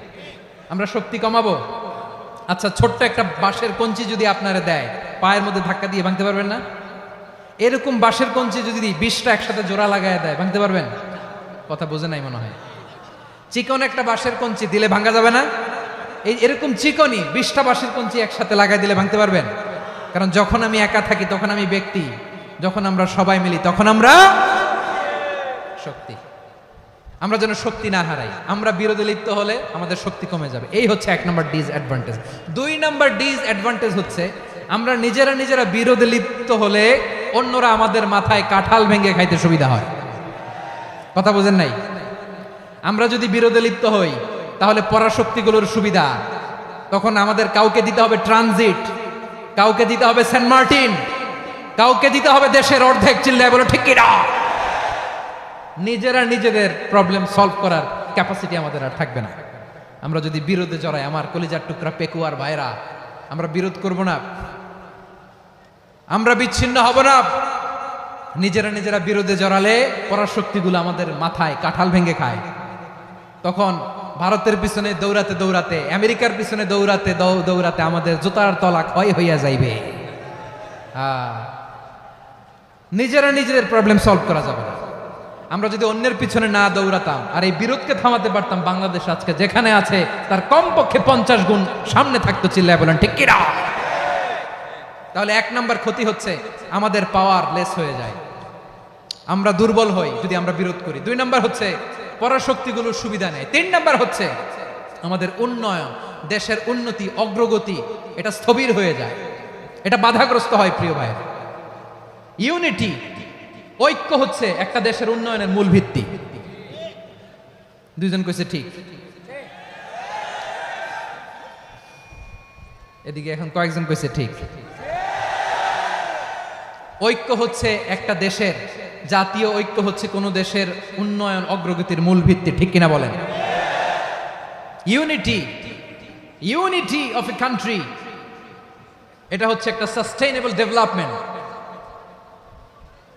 আমরা শক্তি কমাবো। আচ্ছা, ছোট্ট একটা বাঁশের কঞ্চি যদি আপনারা দেয়, পায়ের মধ্যে ধাক্কা দিয়ে ভাঙতে পারবেন না? এরকম বাঁশের কঞ্চি যদি 20টা একসাথে জোড়া লাগায় দেয়, ভাঙতে পারবেন? কথা বোঝে নাই মনে হয়। চিকন একটা বাঁশের কঞ্চি দিলে ভাঙা যাবে না? এরকম চিকনই 20টা বাঁশের কঞ্চি একসাথে লাগাই দিলে ভাঙতে পারবেন? কারণ যখন আমি একা থাকি তখন আমি ব্যক্তি, যখন আমরা সবাই মিলি তখন আমরা শক্তি। আমরা যেন শক্তি না হারাই। আমরা বিরোধে লিপ্ত হলে আমাদের শক্তি কমে যাবে। এই হচ্ছে 1 নম্বর ডিসঅ্যাডভান্টেজ। 2 নম্বর ডিসঅ্যাডভান্টেজ হচ্ছে আমরা নিজেরা বিরোধে লিপ্ত হলে অন্যরা আমাদের মাথায় কাঁঠাল ভেঙে খাইতে সুবিধা হয়। কথা বোঝেন নাই? আমরা যদি বিরোধে লিপ্ত হই তাহলে পরাশক্তিগুলোর সুবিধা, তখন আমাদের কাউকে দিতে হবে ট্রানজিট, কাউকে দিতে হবে সেন্ট মার্টিন, কাউকে দিতে হবে দেশের অর্ধেক। চিল্লায় বলো ঠিক কিনা? নিজেদের প্রবলেম সলভ করার ক্যাপাসিটি আমাদের আর থাকবে না আমরা যদি বিরোধে জড়াই। আমার কলিজার টুকরা পেকুয়ার ভাইরা, আমরা বিরোধ করব না, আমরা বিচ্ছিন্ন হব না। নিজেরা বিরোধে জড়ালে পরাশক্তিগুলো আমাদের মাথায় কাঁঠাল ভেঙে খায়। তখন ভারতের পিছনে দৌড়াতে দৌড়াতে, আমেরিকার পিছনে দৌড়াতে দৌড়াতে আমাদের জুতার তলা ক্ষয় হইয়া যাইবে। নিজেরা নিজেদের প্রবলেম সলভ করা যাবে না। আমরা যদি অন্যের পিছনে না দৌড়াতাম আর এই বিরোধকে থামাতে পারতাম, বাংলাদেশ আজকে যেখানে আছে তার কমপক্ষে 50 গুণ সামনে থাকতো। চিল্লায় বলেন ঠিক কিনা? তাহলে 1 নাম্বার ক্ষতি হচ্ছে আমাদের পাওয়ার লেস হয়ে যায়, আমরা দুর্বল হই যদি আমরা বিরোধ করি। 2 নাম্বার হচ্ছে পরাশক্তিগুলোর সুবিধা নেয়। 3 নাম্বার হচ্ছে আমাদের উন্নয়ন, দেশের উন্নতি, অগ্রগতি এটা স্থবির হয়ে যায়, এটা বাধাগ্রস্ত হয়। প্রিয় ভাই, ইউনিটি, ঐক্য হচ্ছে একটা দেশের উন্নয়নের মূল ভিত্তি। 2 জন কইছে ঠিক। এদিকে এখন কয়েকজন কইছে ঠিক। ঐক্য হচ্ছে একটা দেশের, জাতীয় ঐক্য হচ্ছে কোন দেশের উন্নয়ন অগ্রগতির মূল ভিত্তি। ঠিক কিনা বলেন? ইউনিটি অফ এ কান্ট্রি, এটা হচ্ছে একটা সাস্টেইনেবল ডেভেলপমেন্ট,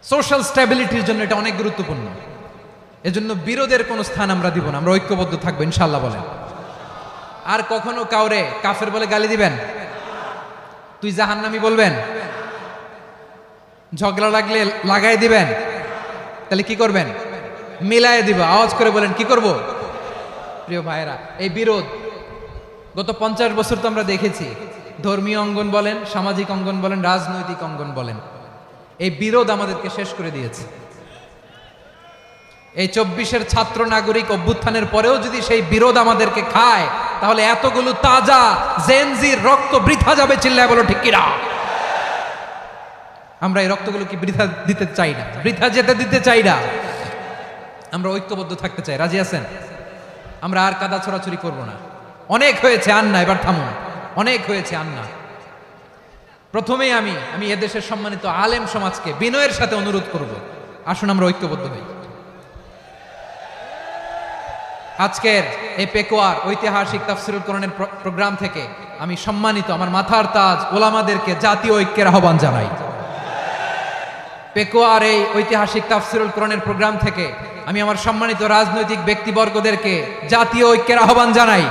সোশ্যাল স্ট্যাবিলিটির জন্য এটা অনেক গুরুত্বপূর্ণ। এজন্য বিরোধের কোনো স্থান আমরা দিব না, আমরা ঐক্যবদ্ধ থাকবো ইনশাআল্লাহ বলেন। আর কখনো কাউরে কাফের বলে গালি দিবেন, তুই জাহান্নামী বলবেন, ঝগড়া লাগলে লাগাই দিবেন, তাহলে কি করবেন? মিলায় দিব। আওয়াজ করে বলেন কি করব? প্রিয় ভাইরা, এই বিরোধ গত 50 বছর তো আমরা দেখেছি। ধর্মীয় অঙ্গন বলেন, সামাজিক অঙ্গন বলেন, রাজনৈতিক অঙ্গন বলেন, এই বিরোধ আমাদেরকে শেষ করে দিয়েছে। এই 24-এর ছাত্র নাগরিক অভ্যুত্থানের পরেও যদি সেই বিরোধ আমাদেরকে খায়, তাহলে এতগুলো তাজা জেনজির রক্ত বৃথা যাবে। চিল্লায় বলো ঠিক কিনা? আমরা এই রক্তগুলো কি বৃথা দিতে চাই না, বৃথা যেতে দিতে চাই না। আমরা ঐক্যবদ্ধ থাকতে চাই। রাজি আছেন? আমরা আর কাদা ছড়াছড়ি করব না। অনেক হয়েছে, আন্না, এবার থামুন। অনেক হয়েছে, আন্না। প্রথমেই আমি এদেশের সম্মানিত আলেম সমাজকে বিনয়ের সাথে অনুরোধ করব, আসুন আমরা ঐক্যবদ্ধ হই। আজকের এই পেকুয়ার ঐতিহাসিক তাফসীরুল কোরআনের প্রোগ্রাম থেকে আমি সম্মানিত আমার মাথার তাজ ওলামাদেরকে জাতীয় ঐক্যের আহ্বান জানাই। পেকুয়ার এই ঐতিহাসিক তাফসীরুল কোরআনের প্রোগ্রাম থেকে আমি আমার সম্মানিত রাজনৈতিক ব্যক্তিবর্গদেরকে জাতীয় ঐক্যের আহ্বান জানাই।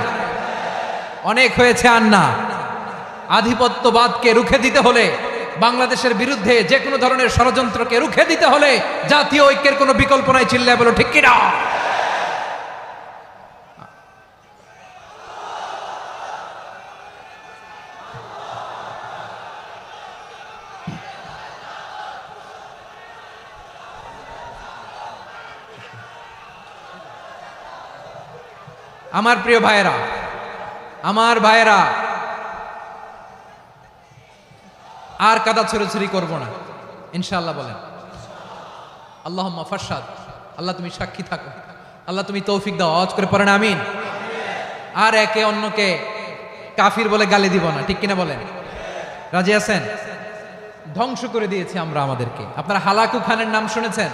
অনেক হয়েছে, আন্না। আধিপত্যবাদকে রুখে দিতে হলে, বাংলাদেশের বিরুদ্ধে যে কোনো ধরনের ষড়যন্ত্রকে রুখে দিতে হলে জাতীয় ঐক্যের কোনো বিকল্প নাই। চিল্লায় বলো ঠিক কিনা? আমার প্রিয় ভাইয়েরা, আমার ভাইয়েরা, আর কাদা ছড়াছড়ি করব না ইনশাআল্লাহ বলেন। আল্লাহুম্মা ফাশহাদ। আল্লাহ তুমি সাক্ষী থাকো, আল্লাহ তুমি তৌফিক দাও। আওয়াজ করে পড়েন আমিন। আর একে অন্যকে কাফির বলে গালি দিব না। ঠিক কিনা বলেন? রাজি আছেন? ধ্বংস করে দিয়েছি আমরা আমাদেরকে। আপনারা হালাকু খানের নাম শুনেছেন?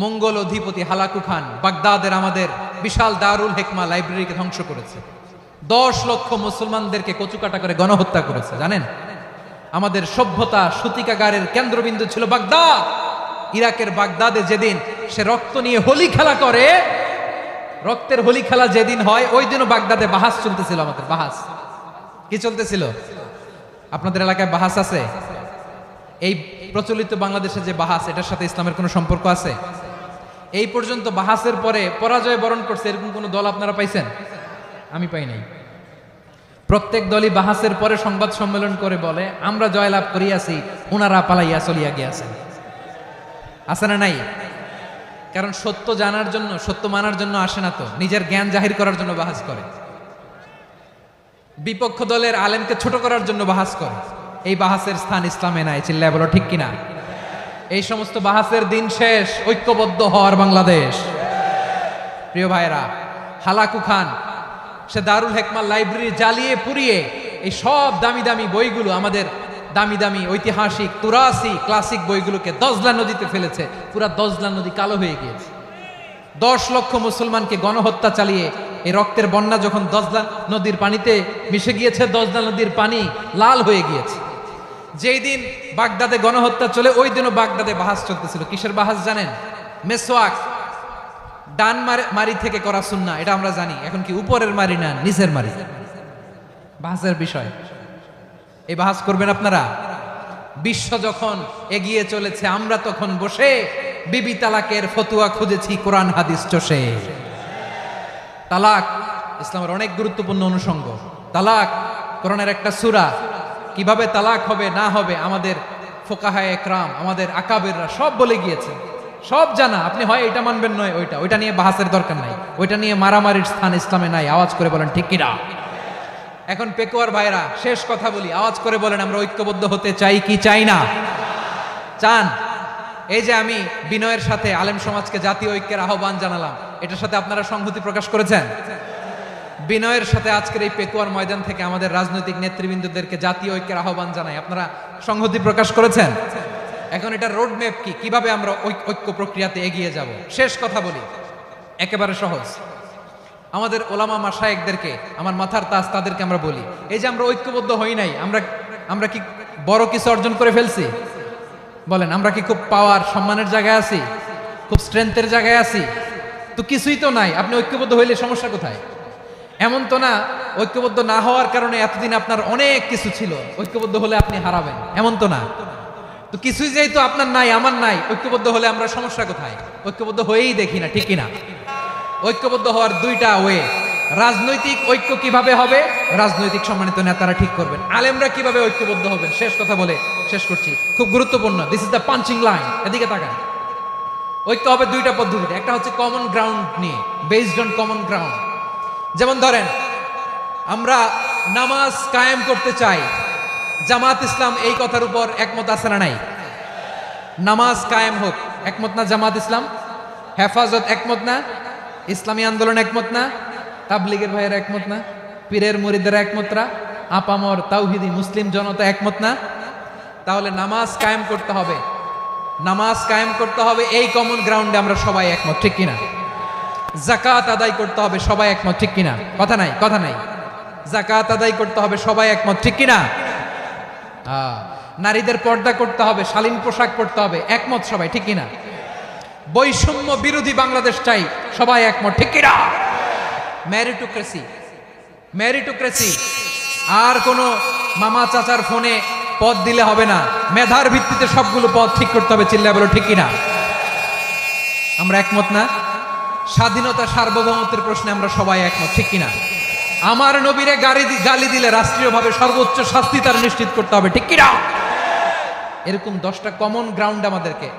মঙ্গল অধিপতি হালাকু খান বাগদাদের আমাদের বিশাল দারুল হিকমা লাইব্রেরিকে ধ্বংস করেছে। 10 লক্ষ মুসলমানদেরকে কচুকাটা করে গণহত্যা করেছে। জানেন, আমাদের সভ্যতা সূতিকাগারের কেন্দ্রবিন্দু ছিল বাগদাদ। ইরাকের বাগদাদে যেদিন সে রক্ত নিয়ে হোলি খেলা করে, রক্তের হোলি খেলা যেদিন হয়, ওই দিনও বাগদাদে বাহাস চলতেছিল। আমাদের বাহাস কি চলতেছিল? আপনাদের এলাকায় বাহাস আছে? এই প্রচলিত বাংলাদেশে যে বাহাস, এটার সাথে ইসলামের কোনো সম্পর্ক আছে? এই পর্যন্ত বাহাসের পরে পরাজয় বরণ করছে এরকম কোন দল আপনারা পাইছেন? আমি পাই নাই। প্রত্যেক দলই বাহাসের পরে সংবাদ সম্মেলন করে বলে আমরা জয়লাভ করিয়াছি, ওনারা পালাইয়া চলিয়া গিয়াছেন। আছে না নাই? কারণ সত্য জানার জন্য, সত্য মানার জন্য আসে না তো, নিজের জ্ঞান জাহির করার জন্য বাহাস করে। বিপক্ষ দলের আলেমকে ছোট করার জন্য বাহাস করে। এই বাহাসের স্থান ইসলামে নাই। চিল্লায় বলো ঠিক কিনা? এই সমস্ত বাহাসের দিন শেষ। ঐক্যবদ্ধ হওয়ার বাংলাদেশ। প্রিয় ভাইরা, হালাকু খান সে দারুল হিকমা লাইব্রেরি জ্বালিয়ে পুড়িয়ে এই সব দামি দামি বইগুলো, আমাদের দামি দামি ঐতিহাসিক তুরাসি ক্লাসিক বইগুলোকে দজলা নদীতে ফেলেছে। পুরা দজলা নদী কালো হয়ে গিয়েছে। 10 লক্ষ মুসলমানকে গণহত্যা চালিয়ে এই রক্তের বন্যা যখন দজলা নদীর পানিতে মিশে গিয়েছে, দজলা নদীর পানি লাল হয়ে গিয়েছে। যেই দিন বাগদাদে গণহত্যা চলে, ওই দিনও বাগদাদে বাহাস চলতেছিল। কিসের বাহাস জানেন? মেসওয়াক, ডান মারি থেকে করা সুন্নাহ, এটা আমরা জানি। এখন কি উপরের মারি না নিচের মারি, বাহাসের বিষয়। এই বাহাস করবেন আপনারা। বিশ্ব যখন এগিয়ে চলেছে, আমরা তখন বসে বিবি তালাকের ফতুয়া খুঁজেছি কোরআন হাদিস চষে। তালাক ইসলামের অনেক গুরুত্বপূর্ণ অনুষঙ্গ। তালাক কোরআনের একটা সূরা। কিভাবে তালাক হবে না হবে আমাদের ফুকাহায়ে একরাম, আমাদের আকাবেররা সব বলে গিয়েছে, সব জানা। আপনি হয় এটা মানবেন নয় ওইটা, ওইটা নিয়ে বাহাসের দরকার নাই, ওইটা নিয়ে মারামারির স্থান ইসলামে নাই। আওয়াজ করে বলেন ঠিক কিনা? এখন পেকুয়ার ভাইরা শেষ কথা বলি, আওয়াজ করে বলেন আমরা ঐক্যবদ্ধ হতে চাই কি চাই না? চান? এই যে আমি বিনয়ের সাথে আলেম সমাজকে জাতীয় ঐক্যের আহ্বান জানালাম, এটার সাথে আপনারা সংহতি প্রকাশ করেছেন? বিনয়ের সাথে আজকের এই পেকুয়ার ময়দান থেকে আমাদের রাজনৈতিক নেতৃবৃন্দদেরকে জাতীয় ঐক্যের আহ্বান জানাই, আপনারা সংহতি প্রকাশ করেছেন? এখন এটা রোড ম্যাপ কি, কিভাবে আমরা ঐক্য প্রক্রিয়াতে এগিয়ে যাব? শেষ কথা বলি, একেবারে সহজ। আমাদের ওলামা মাশায়েখদেরকে, আমার মাথার তাজ, তাদেরকে আমরা বলি, এই যে আমরা ঐক্যবদ্ধ হই নাই, আমরা কি বড় কিছু অর্জন করে ফেলছি? বলেন, আমরা কি খুব পাওয়ার সম্মানের জায়গায় আছি? খুব স্ট্রেংথের জায়গায় আছি? তো কিছুই তো নাই। আপনি ঐক্যবদ্ধ হইলে সমস্যা কোথায়? এমন তো না ঐক্যবদ্ধ না হওয়ার কারণে এতদিন আপনার অনেক কিছু ছিল, ঐক্যবদ্ধ হলে আপনি হারাবেন, এমন তো না। তো কিছুই যেহেতু আপনার নাই, আমার নাই, ঐক্যবদ্ধ হলে আমরা সমস্যা কোথায়? ঐক্যবদ্ধ হয়েই দেখি না, ঠিক কিনা? ঐক্যবদ্ধ হওয়ার দুইটা ওয়ে। রাজনৈতিক ঐক্য কিভাবে হবে? রাজনৈতিক সম্মানিত নেতারা ঠিক করবেন। আলেমরা কিভাবে ঐক্যবদ্ধ হবেন? শেষ কথা বলে শেষ করছি, খুব গুরুত্বপূর্ণ। This is the punching line. এদিকে তাকান। ঐক্য হবে দুইটা পদ্ধতিতে। একটা হচ্ছে কমন গ্রাউন্ড নিয়ে, বেসড অন কমন গ্রাউন্ড। যেমন ধরেন, আমরা নামাজ কায়েম করতে চাই, জামাত ইসলাম এই কথার উপর একমত আছে না নাই? নামাজ কায়েম হোক, একমত না জামাত ইসলাম? হেফাজত একমত না? ইসলামী আন্দোলন একমত না? তাবলিগের ভাইয়েরা একমত না? পীরের মুরিদরা একমত না? আপামর তাওহিদি মুসলিম জনতা একমত না? তাহলে নামাজ কায়েম করতে হবে, নামাজ কায়েম করতে হবে এই কমন গ্রাউন্ডে আমরা সবাই একমত, ঠিক কিনা? যাকাত আদায় করতে হবে, সবাই একমত, ঠিক কিনা? কথা নাই, কথা নাই। যাকাত আদায় করতে হবে, সবাই একমত, ঠিক কিনা? নারীদের পর্দা করতে হবে, শালীন পোশাক পরতে হবে, একমত সবাই, ঠিক কিনা? বৈষম্য বিরোধী বাংলাদেশ চাই, সবাই একমত, ঠিক কিনা? Meritocracy, meritocracy. আর কোনো মামা চাচার ফোনে পদ দিলে হবে না, মেধার ভিত্তিতে সবগুলো পদ ঠিক করতে হবে, চিল্লায় বলো ঠিক কিনা? আমরা একমত না? স্বাধীনতা সার্বভৌমত্বের প্রশ্নে আমরা সবাই একমত, ঠিক কিনা? আমার নবীরে গালি দিলে রাষ্ট্রীয়ভাবে সর্বোচ্চ শাস্তি তার নিশ্চিত করতে হবে, ঠিক কিনা? এরকম 10টা কমন গ্রাউন্ড আমাদেরকে,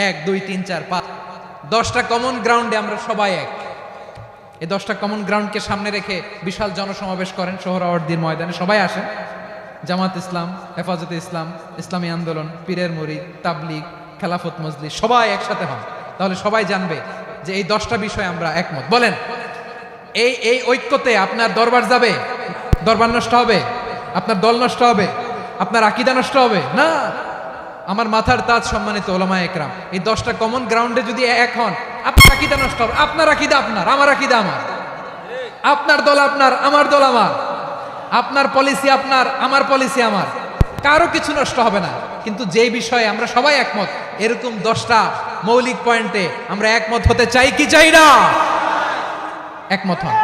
1 2 3 4 5 10টা কমন গ্রাউন্ডে আমরা সবাই এক। এই 10টা কমন গ্রাউন্ডকে সামনে রেখে বিশাল জনসমাবেশ করেন সোহরাওয়ার্দীর ময়দানে, সবাই আসেন। জামাত ইসলাম, হেফাজতে ইসলাম, ইসলামী আন্দোলন, পীরের মুরিদ, তাবলিগ, খেলাফত মজলিস, সবাই একসাথে হন। তাহলে সবাই জানবে যে এই 10টা বিষয়ে আমরা একমত। বলেন, এই ঐক্যতে আপনার দরবার যাবে? দরবার নষ্ট হবে? আপনার দল নষ্ট হবে? আপনার আকীদা নষ্ট হবে না? আমার মাথার তাজ সম্মানিত ওলামায়ে একরাম, এই 10টা কমন গ্রাউন্ডে যদি এক হন, আপনার আকীদা নষ্ট হবে। আপনার আকীদা আপনার, আমার আকীদা আমার, আপনার দল আপনার, আমার দল আমার, আপনার পলিসি আপনার, আমার পলিসি আমার, কারো কিছু নষ্ট হবে না। কিন্তু যেই বিষয়ে আমরা সবাই একমত, এরকম 10টা মৌলিক পয়েন্টে আমরা একমত হতে চাই কি চাই না? একমত হন।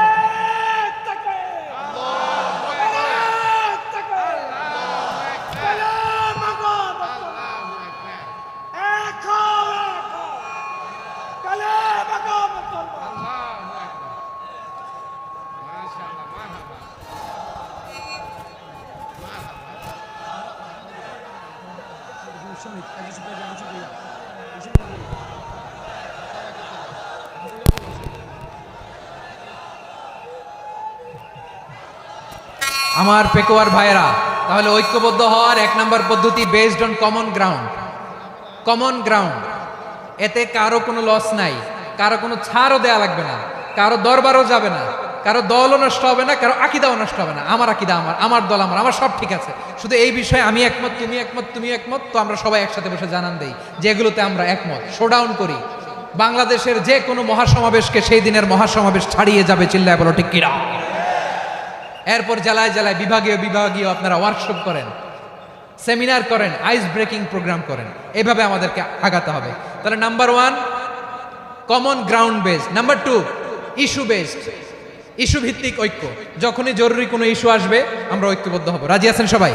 আমার পেকুয়ার ভাইয়েরা, তাহলে ঐক্যবদ্ধ হওয়ার 1 নম্বর পদ্ধতি based on common ground. Common ground, এতে কারো কোনো লস নাই, কারো কোনো ছাড়ও দেয়া লাগবে না, কারো দরবারও যাবে না, কারো দলও নষ্ট হবে না, কারো আকীদাও নষ্ট হবে না। আমার আকীদা আমার, আমার দল আমার, আমার সব ঠিক আছে। শুধু এই বিষয়ে আমি একমত, তুমি একমত, তুমি একমত, তো আমরা সবাই একসাথে বসে জানান দেই যে এগুলোতে আমরা একমত। শোডাউন করি, বাংলাদেশের যে কোনো মহাসমাবেশকে সেই দিনের মহাসমাবেশ ছাড়িয়ে যাবে, চিল্লায় বলো ঠিক কিনা। এরপর জেলায় জেলায় বিভাগীয় আপনারা ওয়ার্কশপ করেন, সেমিনার করেন, আইস ব্রেকিং প্রোগ্রাম করেন। এইভাবে আমাদেরকে আগাতে হবে। তাহলে number 1 common ground based, number 2 issue based, issue ভিত্তিক ঐক্য। যখনই জরুরি কোনো ইস্যু আসবে আমরা ঐক্যবদ্ধ হব। রাজি আছেন সবাই?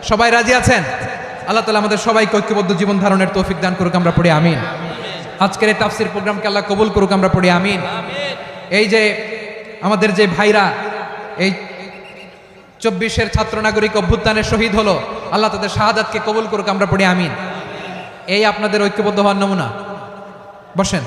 সবাই রাজি আছেন? আল্লাহ তাআলা আমাদের সবাইকে ঐক্যবদ্ধ জীবন ধারণের তৌফিক দান করুক, আমরা পড়ি আমিন। আজকের এই তাফসীর প্রোগ্রামকে আল্লাহ কবুল করুক, আমরা পড়ি আমিন। এই যে আমাদের যে ভাইরা এই 24-এর ছাত্র নাগরিক অভ্যুত্থানে শহীদ হলো, আল্লাহ তাদের শাহাদাতকে কবুল করুক, আমরা পড়ি আমিন। এই আপনাদের ঐক্যবদ্ধ হওয়ার নমুনা। বসেন।